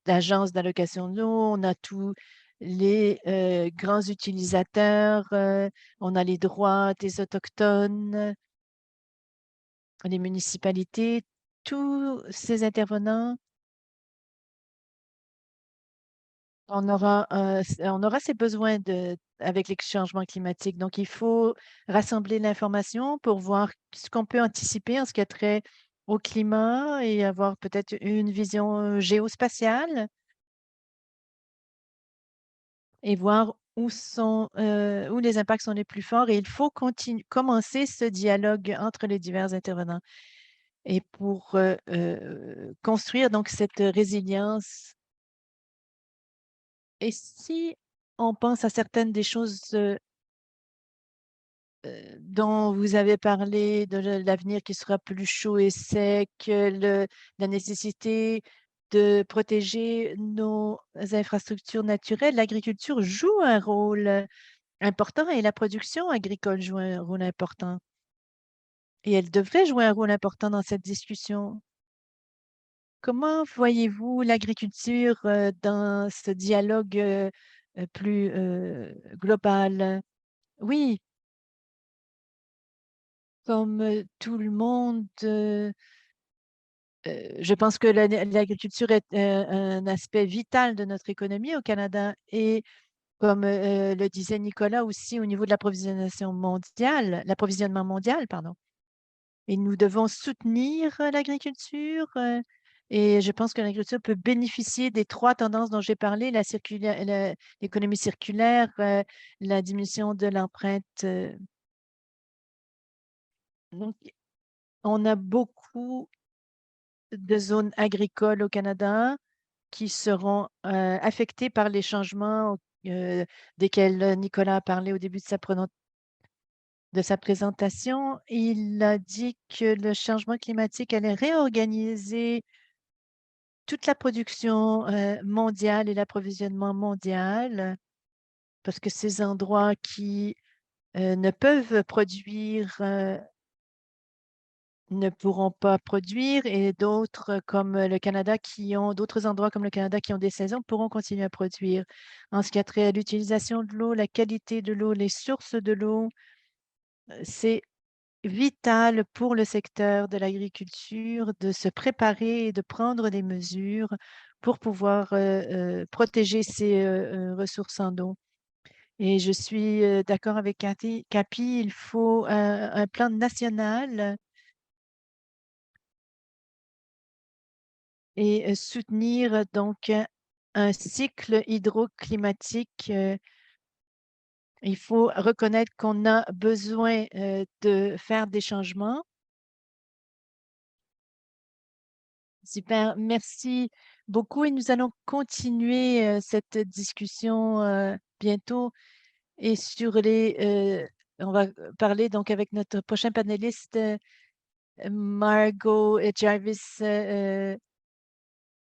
d'agence d'allocation de l'eau, on a tous les grands utilisateurs, on a les droits des Autochtones, les municipalités, tous ces intervenants. On aura ces besoins avec les changements climatiques. Donc, il faut rassembler l'information pour voir ce qu'on peut anticiper en ce qui a trait au climat et avoir peut-être une vision géospatiale et voir où les impacts sont les plus forts. Et il faut commencer ce dialogue entre les divers intervenants. Et pour construire donc cette résilience. Et si on pense à certaines des choses dont vous avez parlé, de l'avenir qui sera plus chaud et sec, la nécessité de protéger nos infrastructures naturelles, l'agriculture joue un rôle important et la production agricole joue un rôle important. Et elle devrait jouer un rôle important dans cette discussion. Comment voyez-vous l'agriculture dans ce dialogue plus global? Oui, comme tout le monde, je pense que l'agriculture est un aspect vital de notre économie au Canada et comme le disait Nicolas aussi au niveau de l'approvisionnement mondial, pardon. Et nous devons soutenir l'agriculture et je pense que l'agriculture peut bénéficier des 3 tendances dont j'ai parlé, l'économie circulaire, la diminution de l'empreinte. Donc, on a beaucoup de zones agricoles au Canada qui seront affectées par les changements desquels Nicolas a parlé au début de sa présentation. Il a dit que le changement climatique allait réorganiser toute la production mondiale et l'approvisionnement mondial parce que ces endroits qui ne peuvent produire, ne pourront pas produire et d'autres comme le Canada d'autres endroits comme le Canada qui ont des saisons pourront continuer à produire. En ce qui a trait à l'utilisation de l'eau, la qualité de l'eau, les sources de l'eau, c'est vital pour le secteur de l'agriculture de se préparer et de prendre des mesures pour pouvoir protéger ces ressources en eau. Et je suis d'accord avec Capi, il faut un plan national et soutenir donc un cycle hydroclimatique. Il faut reconnaître qu'on a besoin de faire des changements. Super, merci beaucoup et nous allons continuer cette discussion bientôt et on va parler donc avec notre prochain panéliste, Margot Jarvis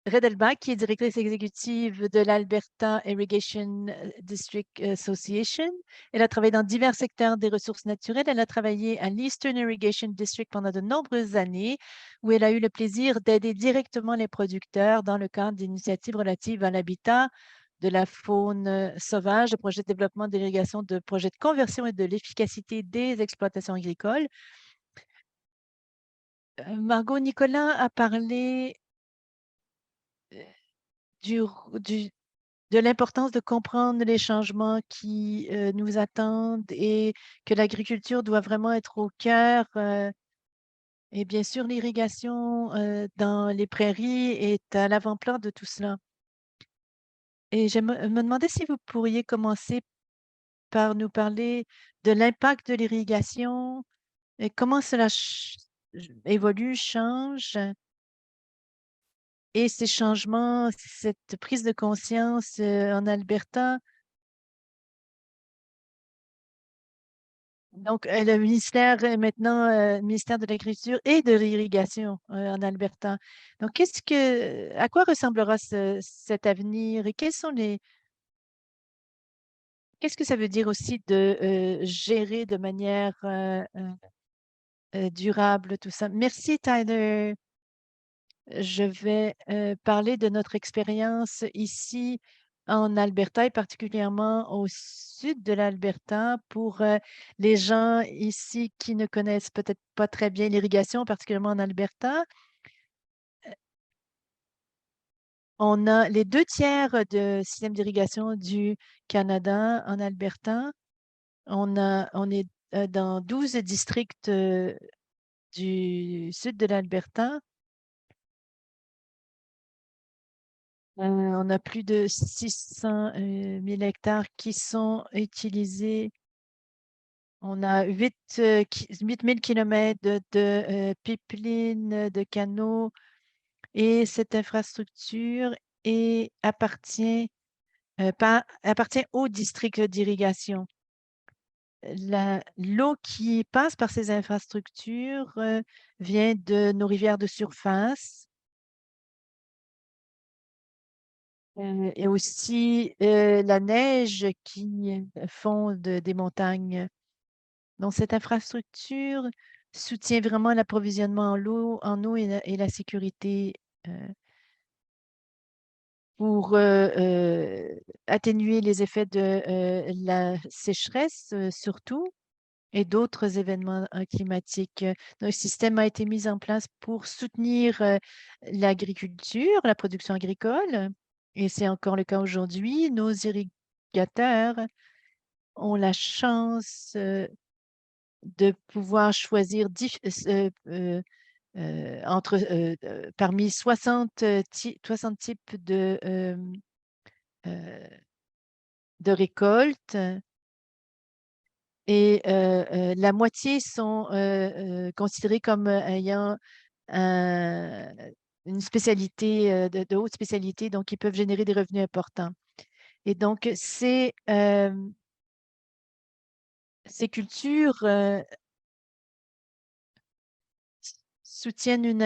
Redelbach, qui est directrice exécutive de l'Alberta Irrigation District Association. Elle a travaillé dans divers secteurs des ressources naturelles. Elle a travaillé à l'Eastern Irrigation District pendant de nombreuses années, où elle a eu le plaisir d'aider directement les producteurs dans le cadre d'initiatives relatives à l'habitat, de la faune sauvage, de projets de développement d'irrigation, de projets de conversion et de l'efficacité des exploitations agricoles. Margot Nicolas a parlé du, de l'importance de comprendre les changements qui nous attendent et que l'agriculture doit vraiment être au cœur. Et bien sûr, l'irrigation dans les prairies est à l'avant-plan de tout cela. Et je me demandais si vous pourriez commencer par nous parler de l'impact de l'irrigation et comment cela évolue, change. Et ces changements, cette prise de conscience en Alberta. Donc, le ministère est maintenant ministère de l'Agriculture et de l'Irrigation en Alberta. Donc, à quoi ressemblera cet avenir et qu'est-ce que ça veut dire aussi de gérer de manière durable tout ça? Merci, Tyler. Je vais parler de notre expérience ici en Alberta et particulièrement au sud de l'Alberta pour les gens ici qui ne connaissent peut-être pas très bien l'irrigation, particulièrement en Alberta. On a les 2 tiers de système d'irrigation du Canada en Alberta. On est dans 12 districts du sud de l'Alberta. On a plus de 600 000 hectares qui sont utilisés. On a 8 000 kilomètres de pipelines, de canaux et cette infrastructure appartient au district d'irrigation. L'eau qui passe par ces infrastructures vient de nos rivières de surface. Et aussi la neige qui fonde des montagnes. Donc, cette infrastructure soutient vraiment l'approvisionnement en eau et la sécurité pour atténuer les effets de la sécheresse surtout et d'autres événements climatiques. Le système a été mis en place pour soutenir l'agriculture, la production agricole, et c'est encore le cas aujourd'hui. Nos irrigateurs ont la chance de pouvoir choisir parmi 60 types de récoltes et la moitié sont considérés comme ayant une spécialité de haute spécialité, donc ils peuvent générer des revenus importants. Et donc, ces cultures soutiennent une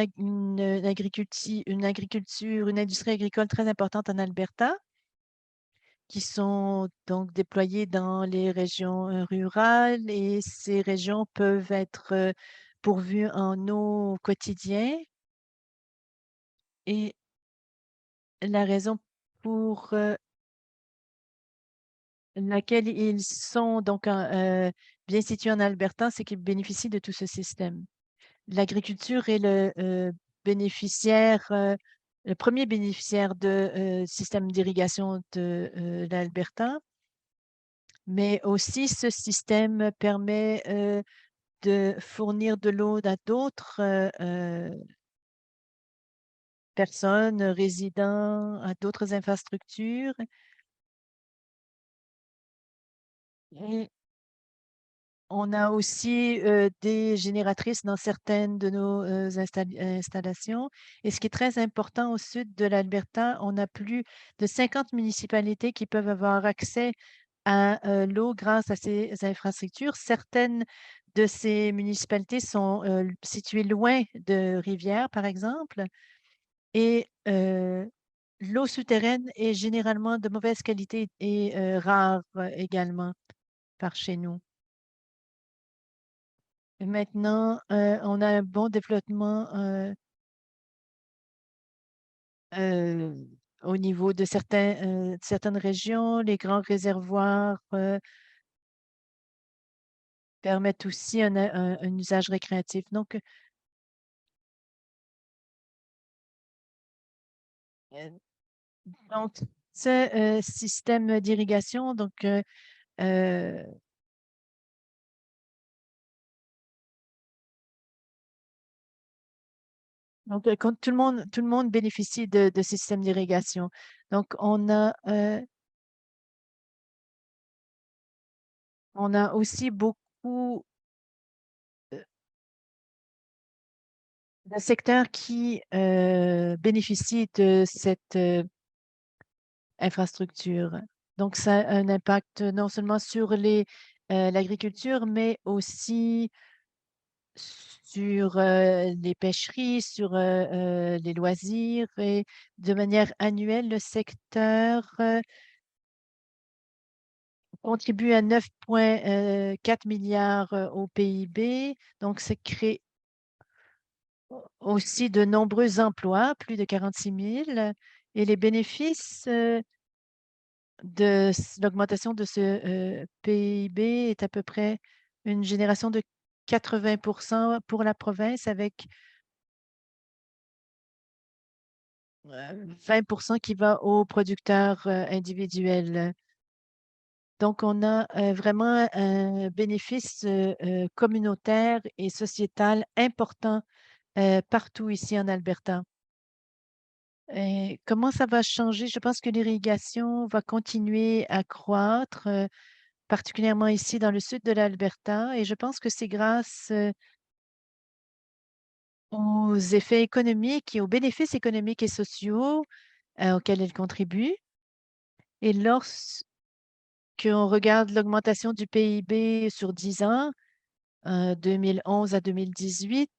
agriculture, une industrie agricole très importante en Alberta qui sont donc déployés dans les régions rurales et ces régions peuvent être pourvues en eau au quotidien. Et la raison pour laquelle ils sont donc bien situés en Alberta, c'est qu'ils bénéficient de tout ce système. L'agriculture est bénéficiaire, le premier bénéficiaire de système d'irrigation de l'Alberta, mais aussi ce système permet de fournir de l'eau à d'autres personnes, résidents, à d'autres infrastructures. Et on a aussi des génératrices dans certaines de nos installations. Et ce qui est très important au sud de l'Alberta, on a plus de 50 municipalités qui peuvent avoir accès à l'eau grâce à ces infrastructures. Certaines de ces municipalités sont situées loin de rivières, par exemple, et l'eau souterraine est généralement de mauvaise qualité et rare également par chez nous. Et maintenant, on a un bon développement euh, au niveau de certaines régions. Les grands réservoirs permettent aussi un usage récréatif. Euh, donc ce système d'irrigation, euh, quand tout le monde bénéficie de ce système d'irrigation. Donc, on a aussi beaucoup de secteurs qui bénéficient de cette infrastructure. Donc, ça a un impact non seulement sur l'agriculture, mais aussi sur les pêcheries, sur les loisirs et de manière annuelle, le secteur contribue à 9,4 milliards au PIB. Donc, ça crée aussi de nombreux emplois, plus de 46 000. Et les bénéfices de l'augmentation de ce PIB est à peu près une génération de 80 pour la province avec 20 qui va aux producteurs individuels. Donc, on a vraiment un bénéfice communautaire et sociétal important partout ici en Alberta. Et comment ça va changer? Je pense que l'irrigation va continuer à croître, particulièrement ici dans le sud de l'Alberta. Et je pense que c'est grâce aux effets économiques et aux bénéfices économiques et sociaux auxquels elle contribue. Et lorsqu'on regarde l'augmentation du PIB sur 10 ans, 2011 à 2018,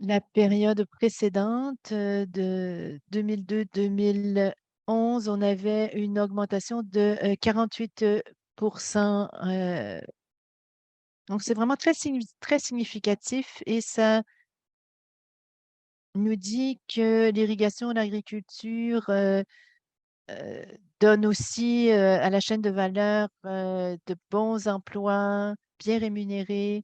la période précédente de 2002-2011, on avait une augmentation de 48 donc, c'est vraiment très significatif et ça nous dit que l'irrigation et l'agriculture donnent aussi à la chaîne de valeur de bons emplois bien rémunérés.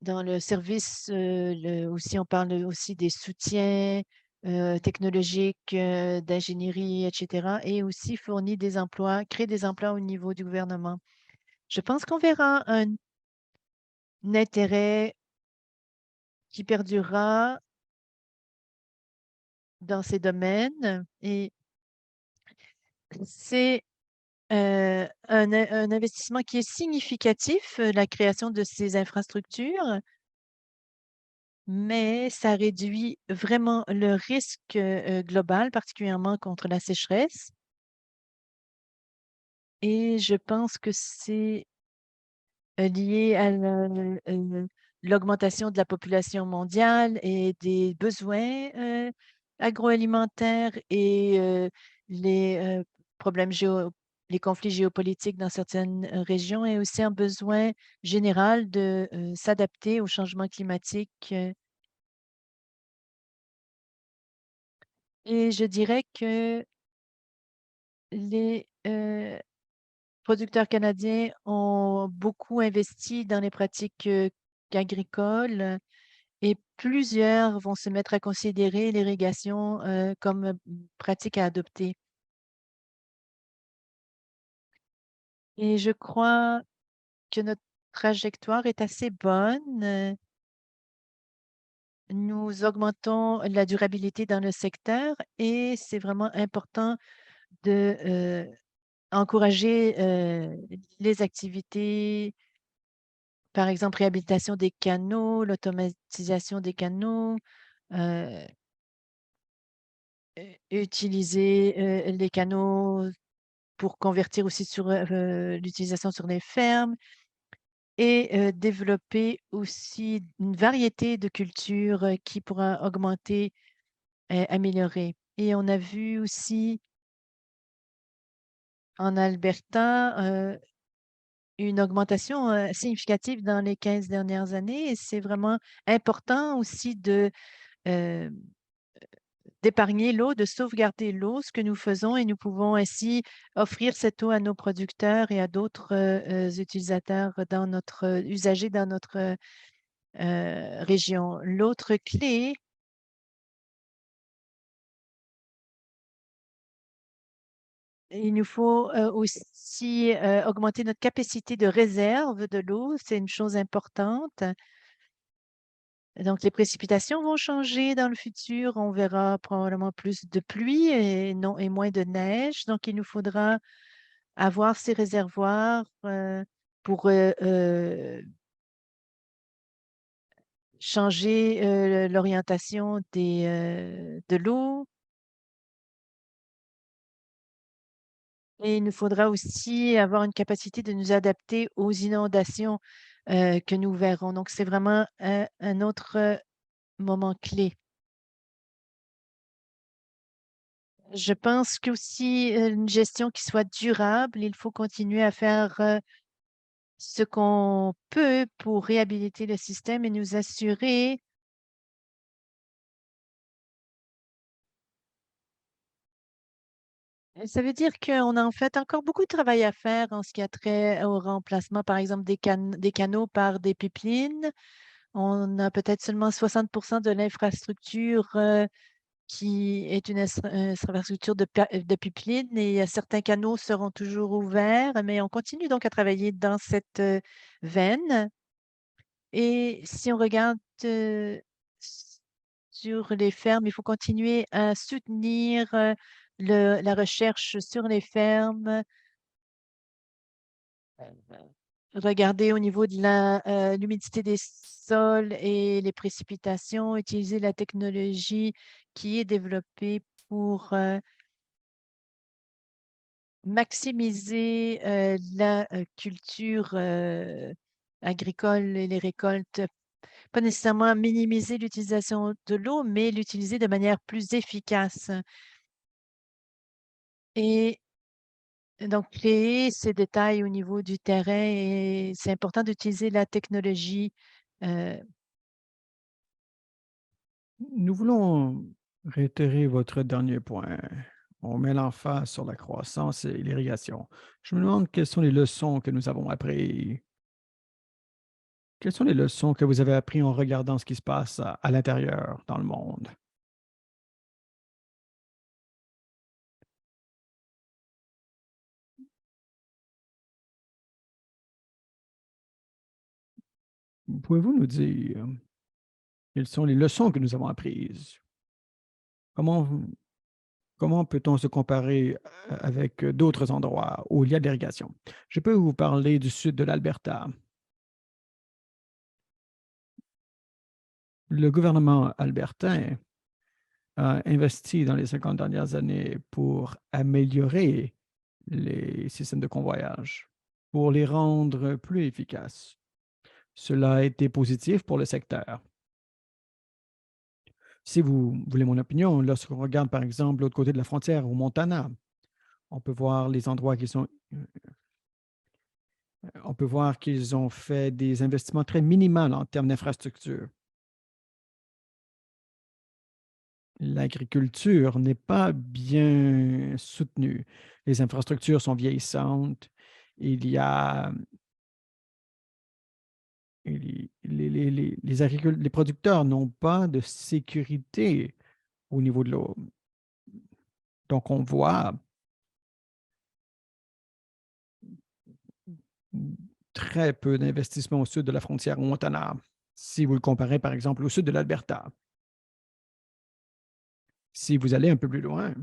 Dans le service, aussi, on parle aussi des soutiens technologiques, d'ingénierie, etc. et aussi fournit des emplois, crée des emplois au niveau du gouvernement. Je pense qu'on verra un intérêt qui perdurera dans ces domaines et c'est un investissement qui est significatif, la création de ces infrastructures, mais ça réduit vraiment le risque global, particulièrement contre la sécheresse. Et je pense que c'est lié à l'augmentation de la population mondiale et des besoins agroalimentaire et les problèmes les conflits géopolitiques dans certaines régions et aussi un besoin général de s'adapter au changement climatique. Et je dirais que les producteurs canadiens ont beaucoup investi dans les pratiques agricoles et plusieurs vont se mettre à considérer l'irrigation comme pratique à adopter. Et je crois que notre trajectoire est assez bonne. Nous augmentons la durabilité dans le secteur et c'est vraiment important de encourager les activités, par exemple, réhabilitation des canaux, l'automatisation des canaux, euh, utiliser les canaux pour convertir aussi sur l'utilisation sur les fermes et développer aussi une variété de cultures qui pourra augmenter, améliorer. Et on a vu aussi en Alberta une augmentation significative dans les 15 dernières années et c'est vraiment important aussi de euh, d'épargner l'eau, de sauvegarder l'eau, ce que nous faisons et nous pouvons ainsi offrir cette eau à nos producteurs et à d'autres utilisateurs dans notre usagers dans notre région. L'autre clé, il nous faut aussi augmenter notre capacité de réserve de l'eau. C'est une chose importante. Donc, les précipitations vont changer dans le futur. On verra probablement plus de pluie et moins de neige. Donc, il nous faudra avoir ces réservoirs pour changer l'orientation de l'eau. Et il nous faudra aussi avoir une capacité de nous adapter aux inondations que nous verrons. Donc, c'est vraiment un autre moment clé. Je pense qu'aussi une gestion qui soit durable, il faut continuer à faire ce qu'on peut pour réhabiliter le système et nous assurer. Ça veut dire qu'on a en fait encore beaucoup de travail à faire en ce qui a trait au remplacement, par exemple, des canaux par des pipelines. On a peut-être seulement 60 de l'infrastructure qui est une infrastructure de pipeline et certains canaux seront toujours ouverts, mais on continue donc à travailler dans cette veine. Et si on regarde s- sur les fermes, il faut continuer à soutenir la recherche sur les fermes, regarder au niveau de l'humidité des sols et les précipitations, utiliser la technologie qui est développée pour maximiser la culture agricole et les récoltes, pas nécessairement minimiser l'utilisation de l'eau, mais l'utiliser de manière plus efficace. Et donc, créer ces détails au niveau du terrain et c'est important d'utiliser la technologie. euh, Nous voulons réitérer votre dernier point. On met l'emphase sur la croissance et l'irrigation. Je me demande quelles sont les leçons que nous avons apprises. Quelles sont les leçons que vous avez apprises en regardant ce qui se passe à l'intérieur, dans le monde? Pouvez-vous nous dire quelles sont les leçons que nous avons apprises? Comment, comment peut-on se comparer avec d'autres endroits où il y a de l'irrigation? Je peux vous parler du sud de l'Alberta. Le gouvernement albertain a investi dans les 50 dernières années pour améliorer les systèmes de convoyage, pour les rendre plus efficaces. Cela a été positif pour le secteur. Si vous voulez mon opinion, lorsqu'on regarde, par exemple, l'autre côté de la frontière, au Montana, on peut voir les endroits qui sont... On peut voir qu'ils ont fait des investissements très minimaux en termes d'infrastructure. L'agriculture n'est pas bien soutenue. Les infrastructures sont vieillissantes. Il y a les producteurs n'ont pas de sécurité au niveau de l'eau. Donc, on voit très peu d'investissements au sud de la frontière au Montana, si vous le comparez, par exemple, au sud de l'Alberta. Si vous allez un peu plus loin,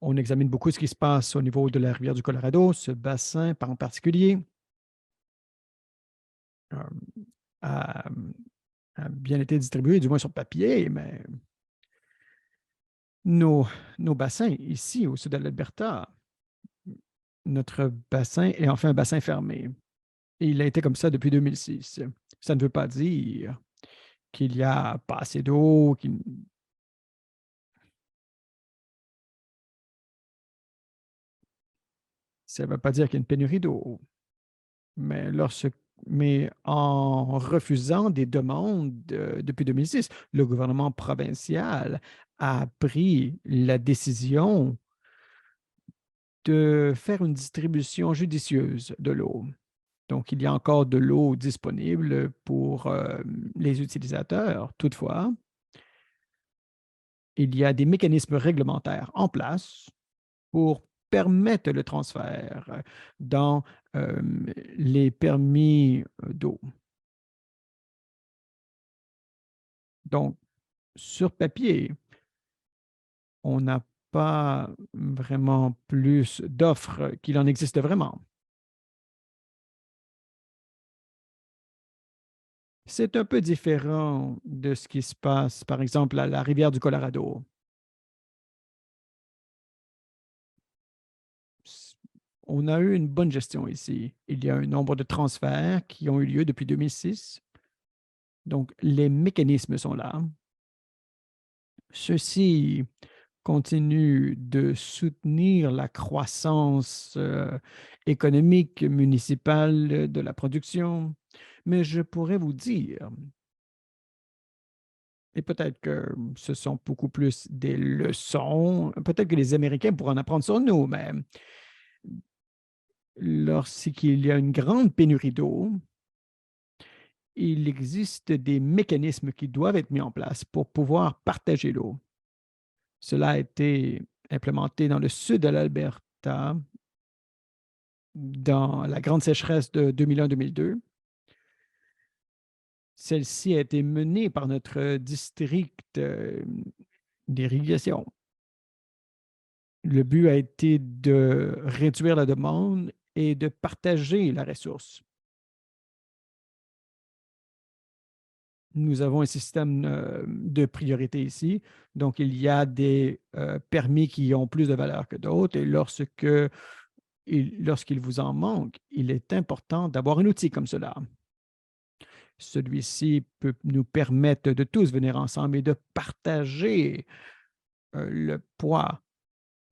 on examine beaucoup ce qui se passe au niveau de la rivière du Colorado, ce bassin en particulier euh, a, a bien été distribué, du moins sur papier, mais nos, nos bassins ici au sud de l'Alberta, notre bassin est enfin un bassin fermé. Et il a été comme ça depuis 2006. Ça ne veut pas dire qu'il y a pas assez d'eau, ça ne veut pas dire qu'il y a une pénurie d'eau. Mais, mais en refusant des demandes depuis 2006, le gouvernement provincial a pris la décision de faire une distribution judicieuse de l'eau. Donc, il y a encore de l'eau disponible pour les utilisateurs. Toutefois, il y a des mécanismes réglementaires en place pour permettre le transfert dans les permis d'eau. Donc, sur papier, on n'a pas vraiment plus d'offres qu'il en existe vraiment. C'est un peu différent de ce qui se passe, par exemple, à la rivière du Colorado. On a eu une bonne gestion ici. Il y a un nombre de transferts qui ont eu lieu depuis 2006. Donc, les mécanismes sont là. Ceci continue de soutenir la croissance économique municipale de la production. Mais je pourrais vous dire, et peut-être que ce sont beaucoup plus des leçons, peut-être que les Américains pourront en apprendre sur nous, mais lorsqu'il y a une grande pénurie d'eau, il existe des mécanismes qui doivent être mis en place pour pouvoir partager l'eau. Cela a été implémenté dans le sud de l'Alberta, dans la grande sécheresse de 2001-2002. Celle-ci a été menée par notre district d'irrigation. Le but a été de réduire la demande et de partager la ressource. Nous avons un système de priorité ici. Donc, il y a des permis qui ont plus de valeur que d'autres. Et lorsqu'il vous en manque, il est important d'avoir un outil comme cela. Celui-ci peut nous permettre de tous venir ensemble et de partager le poids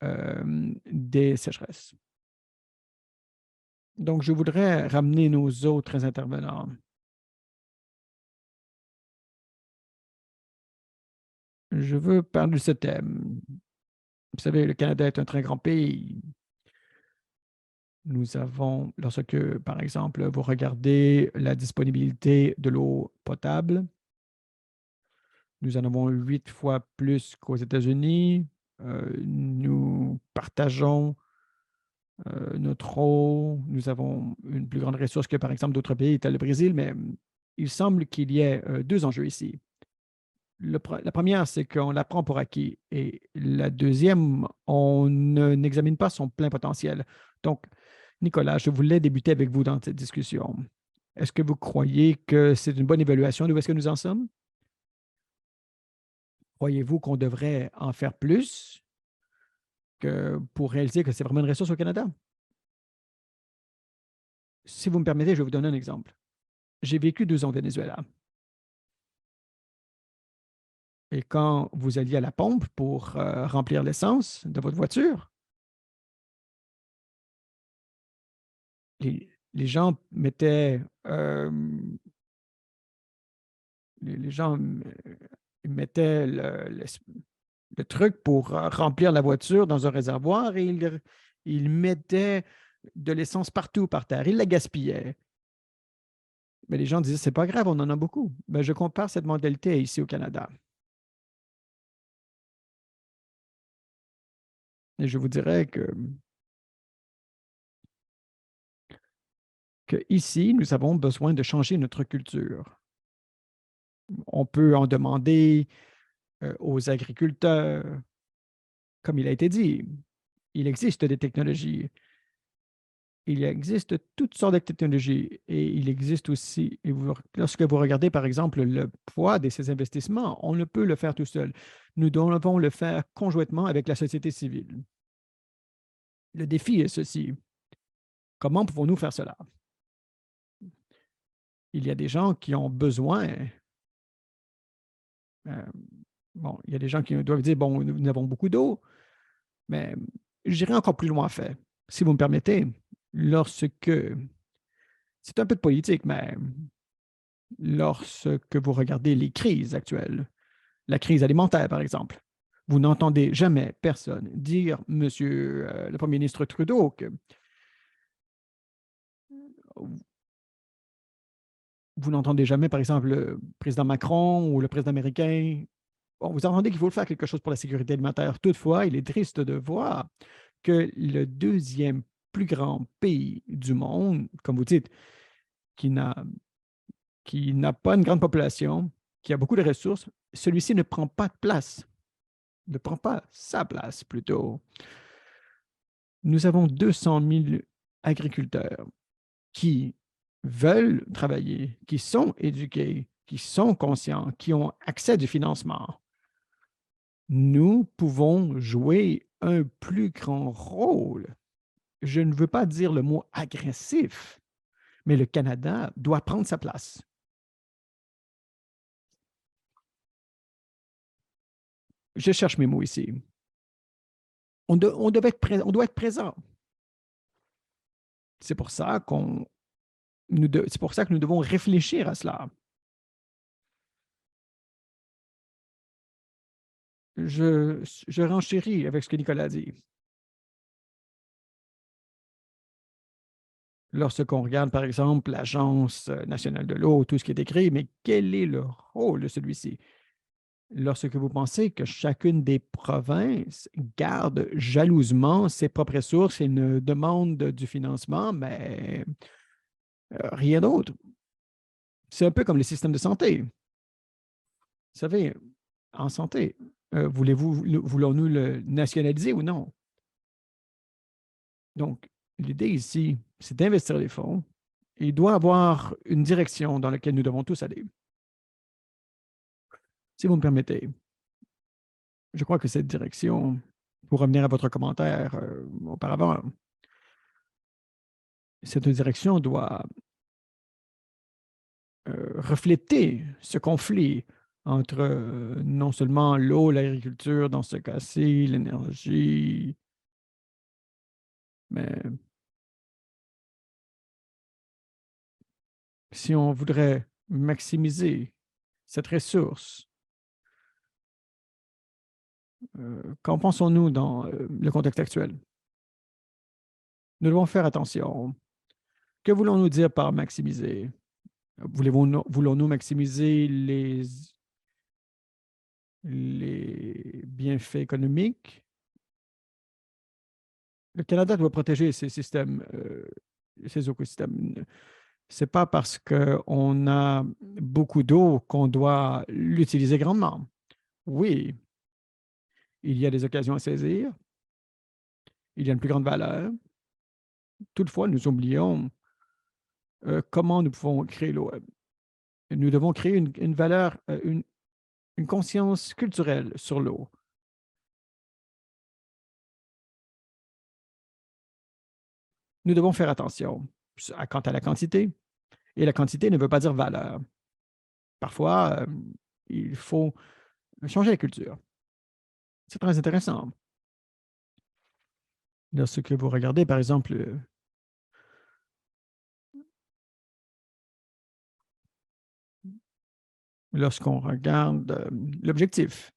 des sécheresses. Donc, je voudrais ramener nos autres intervenants. Je veux parler de ce thème. Vous savez, le Canada est un très grand pays. Nous avons, lorsque, par exemple, vous regardez la disponibilité de l'eau potable, nous en avons 8 fois plus qu'aux États-Unis. Nous partageons notre eau. Nous avons une plus grande ressource que, par exemple, d'autres pays, tel le Brésil, mais il semble qu'il y ait deux enjeux ici. La première, c'est qu'on la prend pour acquis. Et la deuxième, on n'examine pas son plein potentiel. Donc, Nicolas, je voulais débuter avec vous dans cette discussion. Est-ce que vous croyez que c'est une bonne évaluation d'où est-ce que nous en sommes? Croyez-vous qu'on devrait en faire plus pour réaliser que c'est vraiment une ressource au Canada? Si vous me permettez, je vais vous donner un exemple. J'ai vécu 2 ans au Venezuela. Et quand vous alliez à la pompe pour remplir l'essence de votre voiture, les gens mettaient, les gens mettaient le truc pour remplir la voiture dans un réservoir et ils mettaient de l'essence partout par terre. Ils la gaspillaient. Mais les gens disaient, c'est pas grave, on en a beaucoup. Mais je compare cette mentalité ici au Canada. Et je vous dirais que ici, nous avons besoin de changer notre culture. On peut en demander aux agriculteurs, comme il a été dit. Il existe des technologies. Il existe toutes sortes de technologies et il existe aussi, lorsque vous regardez par exemple le poids de ces investissements, on ne peut le faire tout seul. Nous devons le faire conjointement avec la société civile. Le défi est ceci. Comment pouvons-nous faire cela? Il y a des gens qui ont besoin. Bon, il y a des gens qui doivent dire, bon, nous avons beaucoup d'eau, mais j'irai encore plus loin en fait. Si vous me permettez, lorsque, c'est un peu de politique, mais lorsque vous regardez les crises actuelles, la crise alimentaire par exemple, vous n'entendez jamais personne dire, Monsieur le Premier ministre Trudeau, que vous n'entendez jamais, par exemple, le président Macron ou le président américain. Bon, vous entendez qu'il faut faire quelque chose pour la sécurité alimentaire. Toutefois, il est triste de voir que le deuxième plus grand pays du monde, comme vous dites, qui n'a pas une grande population, qui a beaucoup de ressources, celui-ci ne prend pas de place, ne prend pas sa place plutôt. Nous avons 200 000 agriculteurs qui veulent travailler, qui sont éduqués, qui sont conscients, qui ont accès du financement. Nous pouvons jouer un plus grand rôle. Je ne veux pas dire le mot agressif, mais le Canada doit prendre sa place. Je cherche mes mots ici. On doit être présent. C'est pour ça que nous devons réfléchir à cela. Je renchéris avec ce que Nicolas dit. Lorsqu'on regarde, par exemple, l'Agence nationale de l'eau, tout ce qui est écrit, mais quel est le rôle de celui-ci? Lorsque vous pensez que chacune des provinces garde jalousement ses propres ressources et ne demande du financement, mais rien d'autre. C'est un peu comme les systèmes de santé. Vous savez, en santé, voulons-nous le nationaliser ou non? Donc, l'idée ici, c'est d'investir les fonds. Il doit y avoir une direction dans laquelle nous devons tous aller. Si vous me permettez, je crois que cette direction, pour revenir à votre commentaire auparavant, cette direction doit refléter ce conflit entre non seulement l'eau, l'agriculture, dans ce cas-ci, l'énergie, mais si on voudrait maximiser cette ressource, qu'en pensons-nous dans le contexte actuel? Nous devons faire attention. Que voulons-nous dire par maximiser? Voulons-nous maximiser les bienfaits économiques? Le Canada doit protéger ses systèmes, ses écosystèmes. Ce n'est pas parce qu'on a beaucoup d'eau qu'on doit l'utiliser grandement. Oui, il y a des occasions à saisir. Il y a une plus grande valeur. Toutefois, nous oublions comment nous pouvons créer l'eau. Nous devons créer une valeur, une conscience culturelle sur l'eau. Nous devons faire attention quant à la quantité, Et la quantité ne veut pas dire valeur. Parfois, il faut changer la culture. C'est très intéressant. Lorsque vous regardez, par exemple, lorsqu'on regarde l'objectif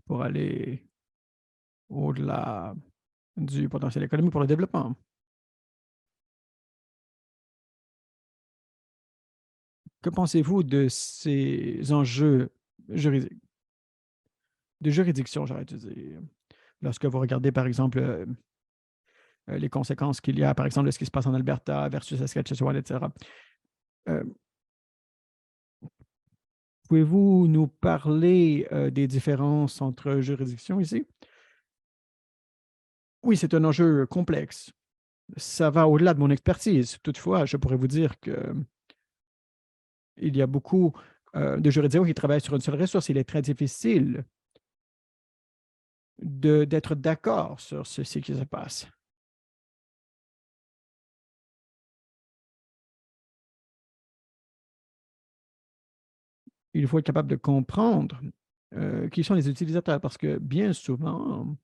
pour aller au-delà du potentiel économique pour le développement. Que pensez-vous de ces enjeux juridiques, de juridiction, j'aurais dû dire, lorsque vous regardez, par exemple, les conséquences qu'il y a, par exemple, de ce qui se passe en Alberta versus Saskatchewan, etc. Euh, Pouvez-vous nous parler des différences entre juridictions ici? Oui, c'est un enjeu complexe. Ça va au-delà de mon expertise. Toutefois, je pourrais vous dire que il y a beaucoup de juridictions qui travaillent sur une seule ressource. Il est très difficile d'être d'accord sur ce qui se passe. Il faut être capable de comprendre qui sont les utilisateurs parce que bien souvent,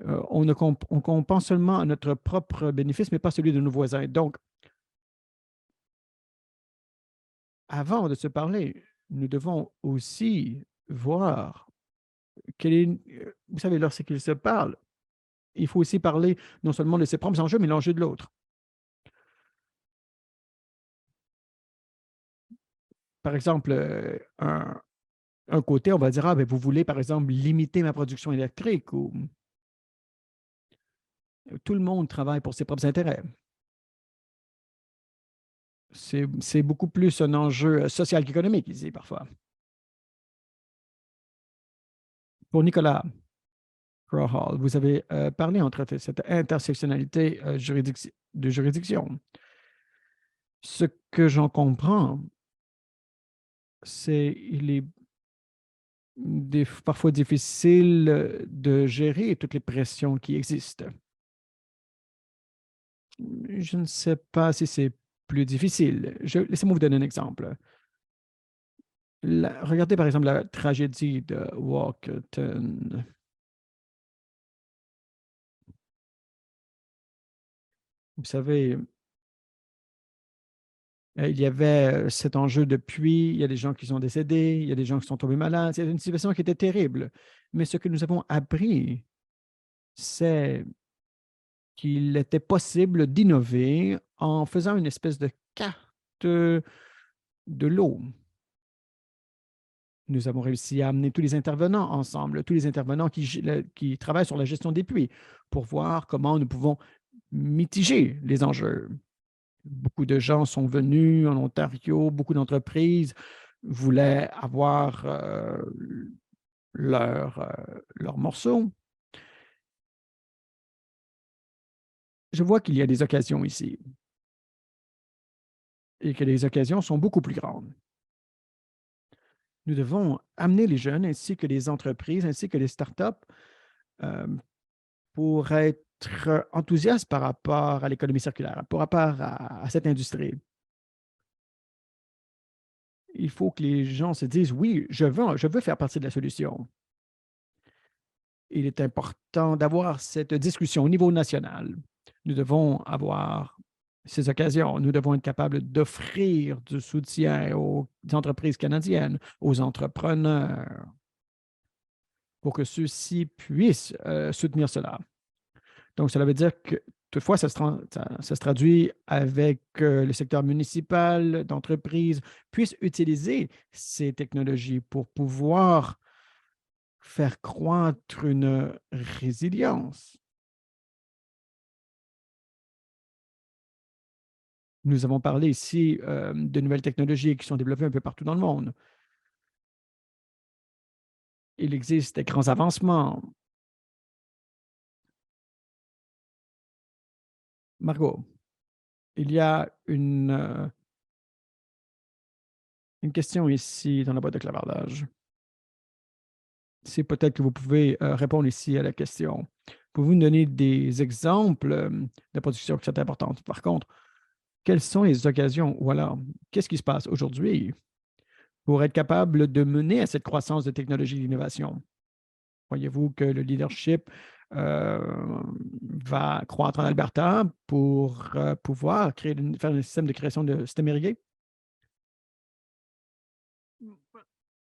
on pense seulement à notre propre bénéfice, mais pas celui de nos voisins. Donc, avant de se parler, nous devons aussi voir quel est, vous savez, lorsqu'ils se parlent, il faut aussi parler non seulement de ses propres enjeux, mais l'enjeu de l'autre. Par exemple, un côté, on va dire, ah, ben, vous voulez, par exemple, limiter ma production électrique ou tout le monde travaille pour ses propres intérêts. C'est beaucoup plus un enjeu social qu'économique ici, parfois. Pour Nicolas Crawhall, vous avez parlé entre cette intersectionnalité de juridiction. Ce que j'en comprends, c'est il est parfois difficile de gérer toutes les pressions qui existent. Je ne sais pas si c'est plus difficile. Laissez-moi vous donner un exemple. Regardez par exemple la tragédie de Walkerton. Vous savez, il y avait cet enjeu de puits, il y a des gens qui sont décédés, il y a des gens qui sont tombés malades. C'est une situation qui était terrible. Mais ce que nous avons appris, c'est qu'il était possible d'innover en faisant une espèce de carte de l'eau. Nous avons réussi à amener tous les intervenants ensemble, tous les intervenants qui travaillent sur la gestion des puits, pour voir comment nous pouvons mitiger les enjeux. Beaucoup de gens sont venus en Ontario, beaucoup d'entreprises voulaient avoir leur morceau. Je vois qu'il y a des occasions ici et que les occasions sont beaucoup plus grandes. Nous devons amener les jeunes ainsi que les entreprises, ainsi que les startups euh, pour être enthousiastes par rapport à l'économie circulaire, par rapport à cette industrie. Il faut que les gens se disent, oui, je veux faire partie de la solution. Il est important d'avoir cette discussion au niveau national. Nous devons avoir ces occasions. Nous devons être capables d'offrir du soutien aux entreprises canadiennes, aux entrepreneurs, pour que ceux-ci puissent soutenir cela. Donc, cela veut dire que toutefois, ça se traduit avec le secteur municipal, d'entreprises, puissent utiliser ces technologies pour pouvoir faire croître une résilience. Nous avons parlé ici de nouvelles technologies qui sont développées un peu partout dans le monde. Il existe des grands avancements. Margot, il y a une question ici dans la boîte de clavardage. C'est peut-être que vous pouvez répondre ici à la question. Pouvez-vous nous donner des exemples de production qui sont importantes? Par contre, quelles sont les occasions ou alors qu'est-ce qui se passe aujourd'hui pour être capable de mener à cette croissance de technologie et d'innovation? Voyez-vous que le leadership va croître en Alberta pour pouvoir faire un système de création de systèmes irrigués?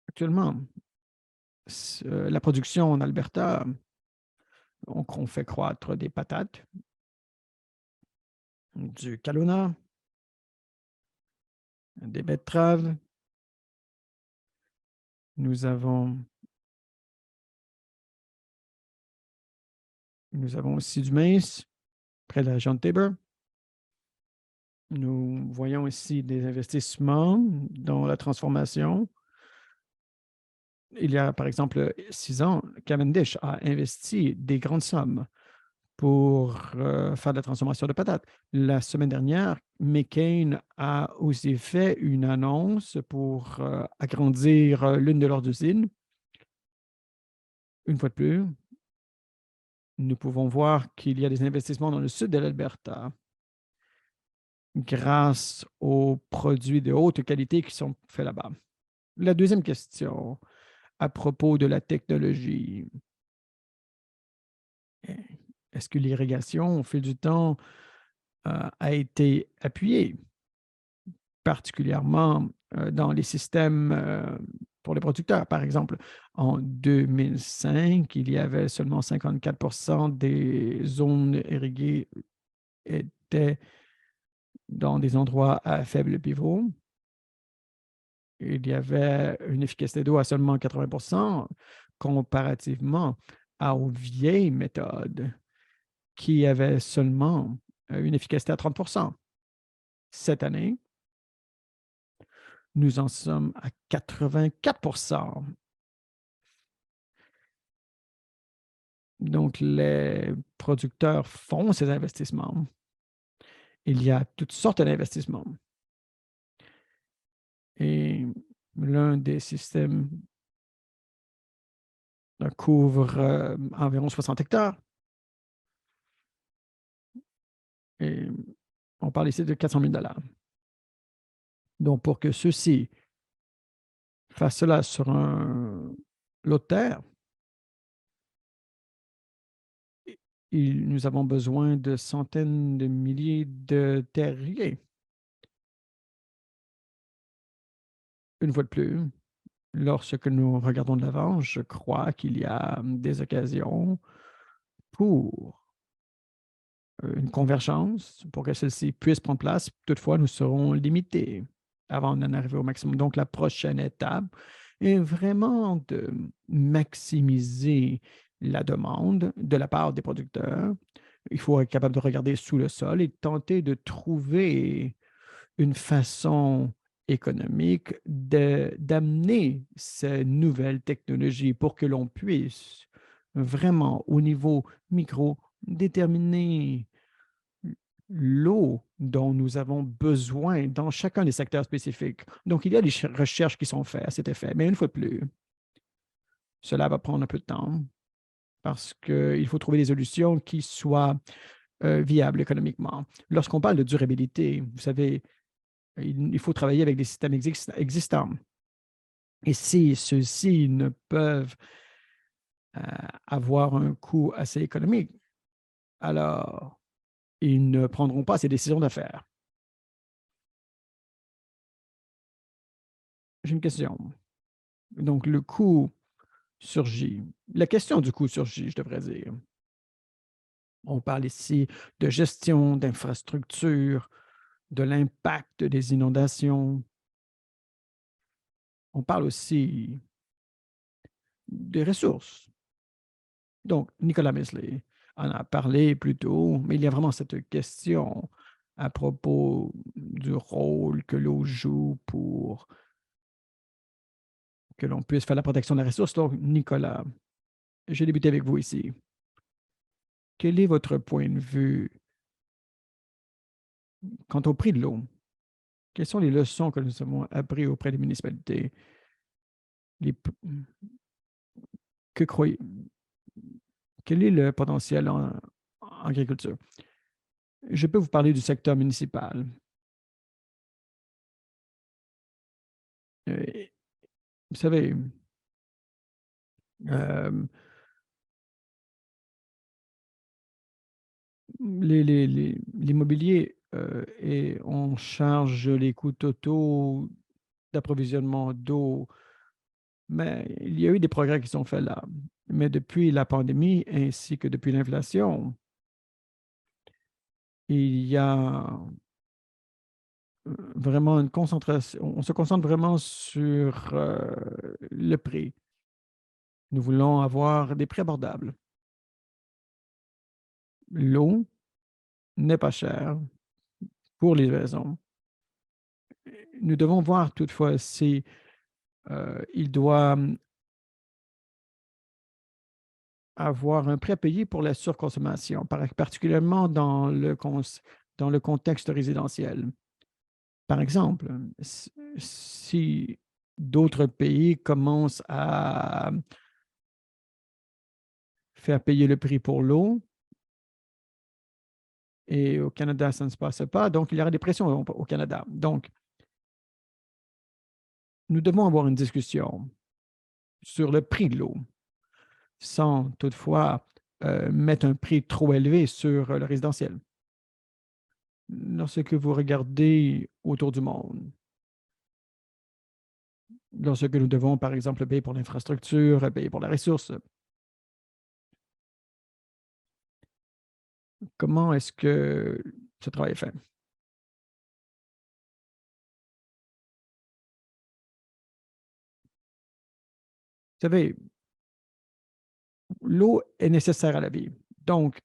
Actuellement, la production en Alberta, on fait croître des patates, du callona, des betteraves. Nous avons aussi du maïs près de la région de Tabor. Nous voyons ici des investissements dans la transformation. Il y a, par exemple, 6 ans, Cavendish a investi des grandes sommes pour faire de la transformation de patates. La semaine dernière, McCain a aussi fait une annonce pour agrandir l'une de leurs usines. Une fois de plus, nous pouvons voir qu'il y a des investissements dans le sud de l'Alberta grâce aux produits de haute qualité qui sont faits là-bas. La deuxième question à propos de la technologie. Est-ce que l'irrigation, au fil du temps, a été appuyée, particulièrement dans les systèmes pour les producteurs? Par exemple, en 2005, il y avait seulement 54% des zones irriguées étaient dans des endroits à faible pivot. Il y avait une efficacité d'eau à seulement 80% comparativement aux vieilles méthodes qui avaient seulement une efficacité à 30%. Cette année, nous en sommes à 84%. Donc, les producteurs font ces investissements. Il y a toutes sortes d'investissements. Et l'un des systèmes couvre environ 60 hectares. Et on parle ici de 400 000 $. Donc, pour que ceux-ci fassent cela sur un lot de terre, nous avons besoin de centaines de milliers de terriers. Une fois de plus, lorsque nous regardons de l'avant, je crois qu'il y a des occasions pour une convergence, pour que celle-ci puisse prendre place. Toutefois, nous serons limités avant d'en arriver au maximum. Donc, la prochaine étape est vraiment de maximiser la demande de la part des producteurs. Il faut être capable de regarder sous le sol et tenter de trouver une façon économique d'amener ces nouvelles technologies pour que l'on puisse vraiment, au niveau micro, déterminer l'eau dont nous avons besoin dans chacun des secteurs spécifiques. Donc, il y a des recherches qui sont faites à cet effet, mais une fois de plus, cela va prendre un peu de temps parce qu'il faut trouver des solutions qui soient viables économiquement. Lorsqu'on parle de durabilité, vous savez, il faut travailler avec des systèmes existants. Et si ceux-ci ne peuvent avoir un coût assez économique, alors ils ne prendront pas ces décisions d'affaires. J'ai une question. Donc, le coût surgit. La question du coût surgit, je devrais dire. On parle ici de gestion d'infrastructures, de l'impact des inondations. On parle aussi des ressources. Donc, Nicolas Mesley en a parlé plus tôt, mais il y a vraiment cette question à propos du rôle que l'eau joue pour que l'on puisse faire la protection des ressources. Donc, Nicolas, j'ai débuté avec vous ici. Quel est votre point de vue quant au prix de l'eau? Quelles sont les leçons que nous avons apprises auprès des municipalités? Que Quel est le potentiel en agriculture? Je peux vous parler du secteur municipal. Euh, Vous savez, euh, l'immobilier et on charge les coûts totaux d'approvisionnement d'eau, mais il y a eu des progrès qui sont faits là. Mais depuis la pandémie ainsi que depuis l'inflation, il y a vraiment une concentration, on se concentre vraiment sur le prix. Nous voulons avoir des prix abordables. L'eau n'est pas chère pour les raisons. Nous devons voir toutefois si il doit avoir un prix à payer pour la surconsommation, particulièrement dans le contexte résidentiel. Par exemple, si d'autres pays commencent à faire payer le prix pour l'eau, et au Canada, ça ne se passe pas, donc il y aura des pressions au Canada. Donc, nous devons avoir une discussion sur le prix de l'eau, sans toutefois mettre un prix trop élevé sur le résidentiel. Lorsque vous regardez autour du monde, lorsque nous devons, par exemple, payer pour l'infrastructure, payer pour la ressource, comment est-ce que ce travail est fait? Vous savez, l'eau est nécessaire à la vie, donc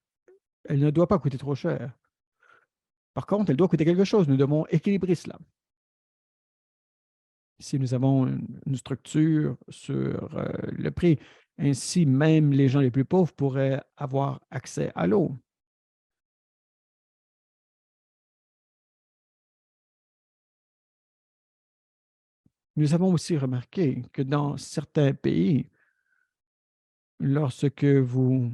elle ne doit pas coûter trop cher. Par contre, elle doit coûter quelque chose. Nous devons équilibrer cela. Si nous avons une structure sur le prix, ainsi même les gens les plus pauvres pourraient avoir accès à l'eau. Nous avons aussi remarqué que dans certains pays, lorsque euh,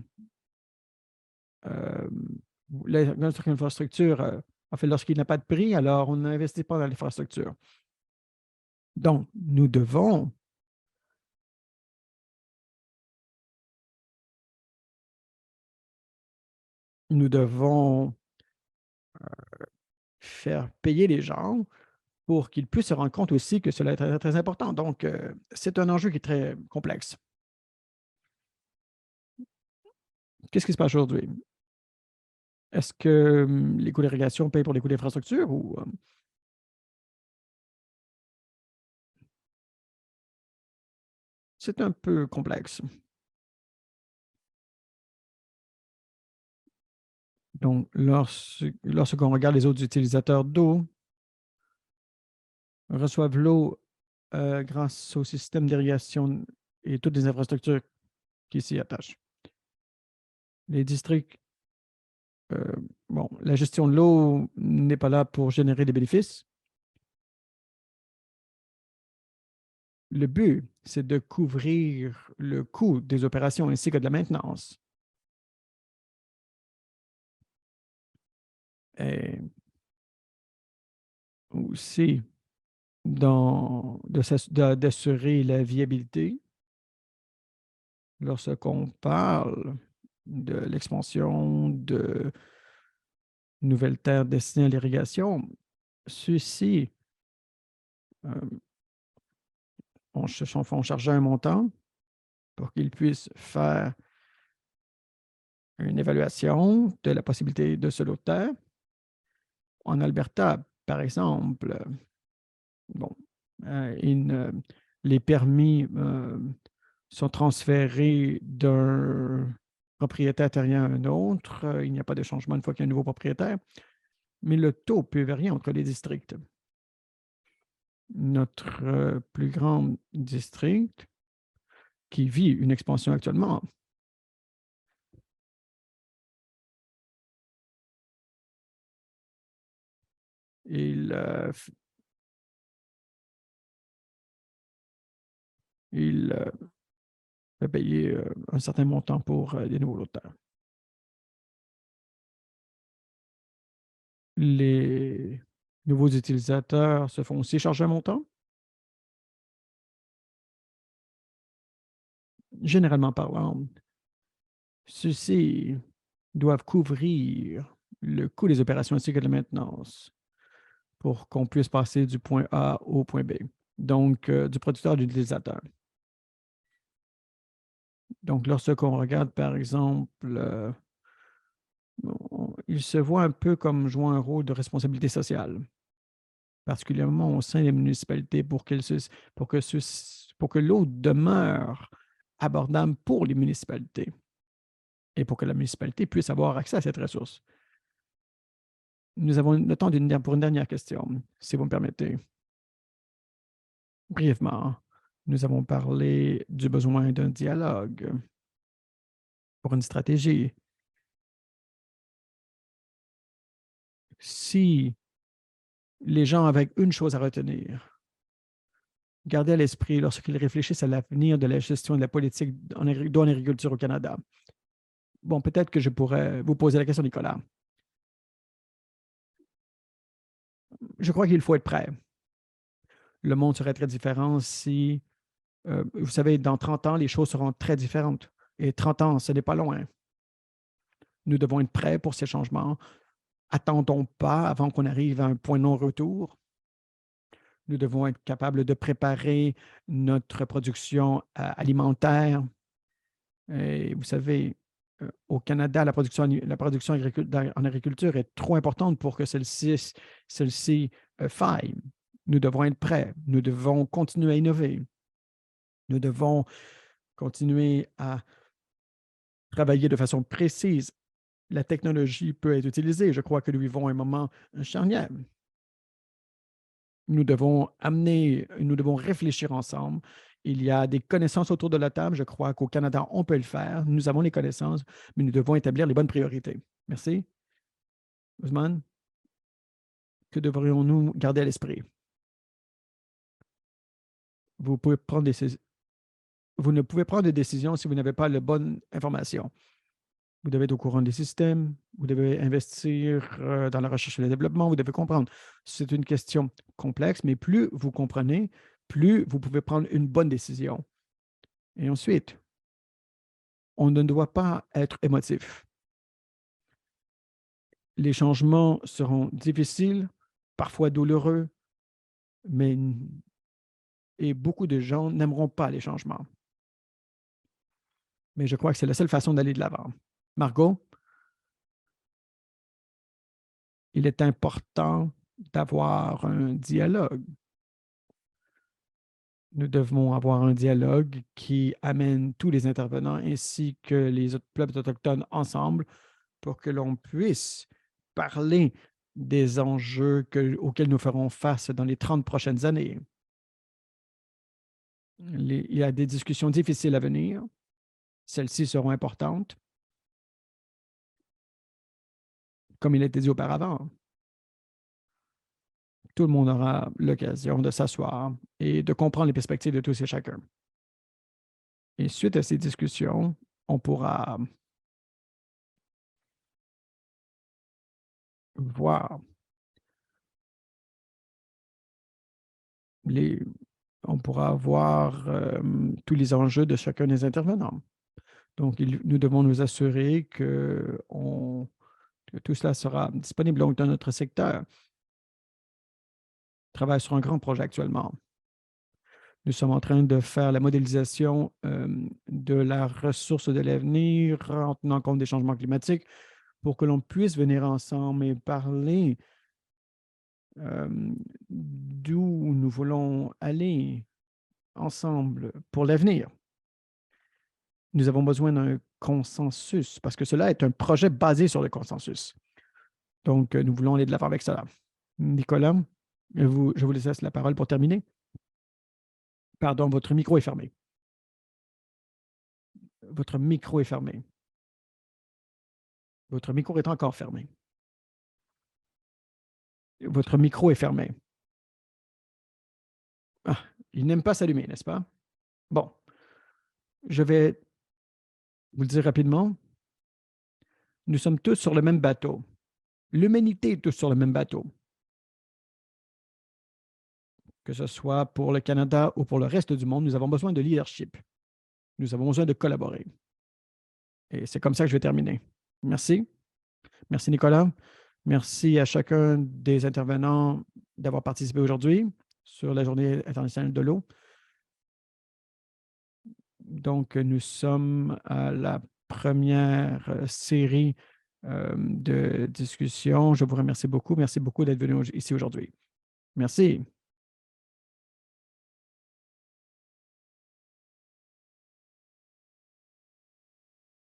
lorsque l'infrastructure, en fait, lorsqu'il n'y a pas de prix, alors on n'investit pas dans l'infrastructure. Donc, nous devons faire payer les gens pour qu'ils puissent se rendre compte aussi que cela est très, très important. Donc, c'est un enjeu qui est très complexe. Qu'est-ce qui se passe aujourd'hui? Est-ce que les coûts d'irrigation payent pour les coûts d'infrastructure ou c'est un peu complexe? Donc, lorsqu'on regarde les autres utilisateurs d'eau, reçoivent l'eau grâce au système d'irrigation et toutes les infrastructures qui s'y attachent. Les districts, bon, la gestion de l'eau n'est pas là pour générer des bénéfices. Le but, c'est de couvrir le coût des opérations ainsi que de la maintenance. Et aussi d'assurer la viabilité lorsqu'on parle de l'expansion de nouvelles terres destinées à l'irrigation. Ceux-ci font charger un montant pour qu'ils puissent faire une évaluation de la possibilité de ce lot de terre. En Alberta, par exemple, bon, les permis sont transférés d'un propriétaire terrien à un autre. Il n'y a pas de changement une fois qu'il y a un nouveau propriétaire, mais le taux peut varier entre les districts. Notre plus grand district qui vit une expansion actuellement, il fait payer un certain montant pour les nouveaux locataires. Les nouveaux utilisateurs se font aussi charger un montant? Généralement parlant, ceux-ci doivent couvrir le coût des opérations ainsi que de la maintenance pour qu'on puisse passer du point A au point B, donc du producteur à l'utilisateur. Donc, lorsqu'on regarde, par exemple, il se voit un peu comme jouant un rôle de responsabilité sociale, particulièrement au sein des municipalités pour que l'eau demeure abordable pour les municipalités et pour que la municipalité puisse avoir accès à cette ressource. Nous avons le temps pour une dernière question, si vous me permettez. Brièvement, nous avons parlé du besoin d'un dialogue pour une stratégie. Si les gens avaient une chose à retenir, gardez à l'esprit lorsqu'ils réfléchissent à l'avenir de la gestion de la politique d'eau en agriculture au Canada. Bon, peut-être que je pourrais vous poser la question, Nicolas. Je crois qu'il faut être prêt. Le monde serait très différent si, vous savez, dans 30 ans, les choses seront très différentes. Et 30 ans, ce n'est pas loin. Nous devons être prêts pour ces changements. Attendons pas avant qu'on arrive à un point non-retour. Nous devons être capables de préparer notre production alimentaire. Et vous savez, au Canada, la production en agriculture est trop importante pour que celle-ci faille. Nous devons être prêts. Nous devons continuer à innover. Nous devons continuer à travailler de façon précise. La technologie peut être utilisée. Je crois que nous vivons un moment charnière. Nous devons réfléchir ensemble. Il y a des connaissances autour de la table. Je crois qu'au Canada, on peut le faire. Nous avons les connaissances, mais nous devons établir les bonnes priorités. Merci. Ousmane, que devrions-nous garder à l'esprit? Vous ne pouvez prendre de décision si vous n'avez pas la bonne information. Vous devez être au courant des systèmes, vous devez investir dans la recherche et le développement, vous devez comprendre. C'est une question complexe, mais plus vous comprenez, plus vous pouvez prendre une bonne décision. Et ensuite, on ne doit pas être émotif. Les changements seront difficiles, parfois douloureux, et beaucoup de gens n'aimeront pas les changements. Mais je crois que c'est la seule façon d'aller de l'avant. Margot? Il est important d'avoir un dialogue. Nous devons avoir un dialogue qui amène tous les intervenants ainsi que les autres peuples autochtones ensemble pour que l'on puisse parler des enjeux auxquels nous ferons face dans les 30 prochaines années. Il y a des discussions difficiles à venir. Celles-ci seront importantes. Comme il a été dit auparavant, tout le monde aura l'occasion de s'asseoir et de comprendre les perspectives de tous et chacun. Et suite à ces discussions, on pourra voir tous les enjeux de chacun des intervenants. Donc, nous devons nous assurer que tout cela sera disponible. Donc, dans notre secteur, on travaille sur un grand projet actuellement. Nous sommes en train de faire la modélisation de la ressource de l'avenir en tenant compte des changements climatiques pour que l'on puisse venir ensemble et parler d'où nous voulons aller ensemble pour l'avenir. Nous avons besoin d'un consensus parce que cela est un projet basé sur le consensus. Donc, nous voulons aller de l'avant avec cela. Nicolas, je vous laisse la parole pour terminer. Pardon, votre micro est fermé. Votre micro est fermé. Votre micro est encore fermé. Votre micro est fermé. Ah, il n'aime pas s'allumer, n'est-ce pas? Bon. Je vais vous le dire rapidement. Nous sommes tous sur le même bateau. L'humanité est tous sur le même bateau. Que ce soit pour le Canada ou pour le reste du monde, nous avons besoin de leadership. Nous avons besoin de collaborer. Et c'est comme ça que je vais terminer. Merci. Merci, Nicolas. Merci à chacun des intervenants d'avoir participé aujourd'hui sur la Journée internationale de l'eau. Donc, nous sommes à la première série de discussions. Je vous remercie beaucoup. Merci beaucoup d'être venu ici aujourd'hui. Merci.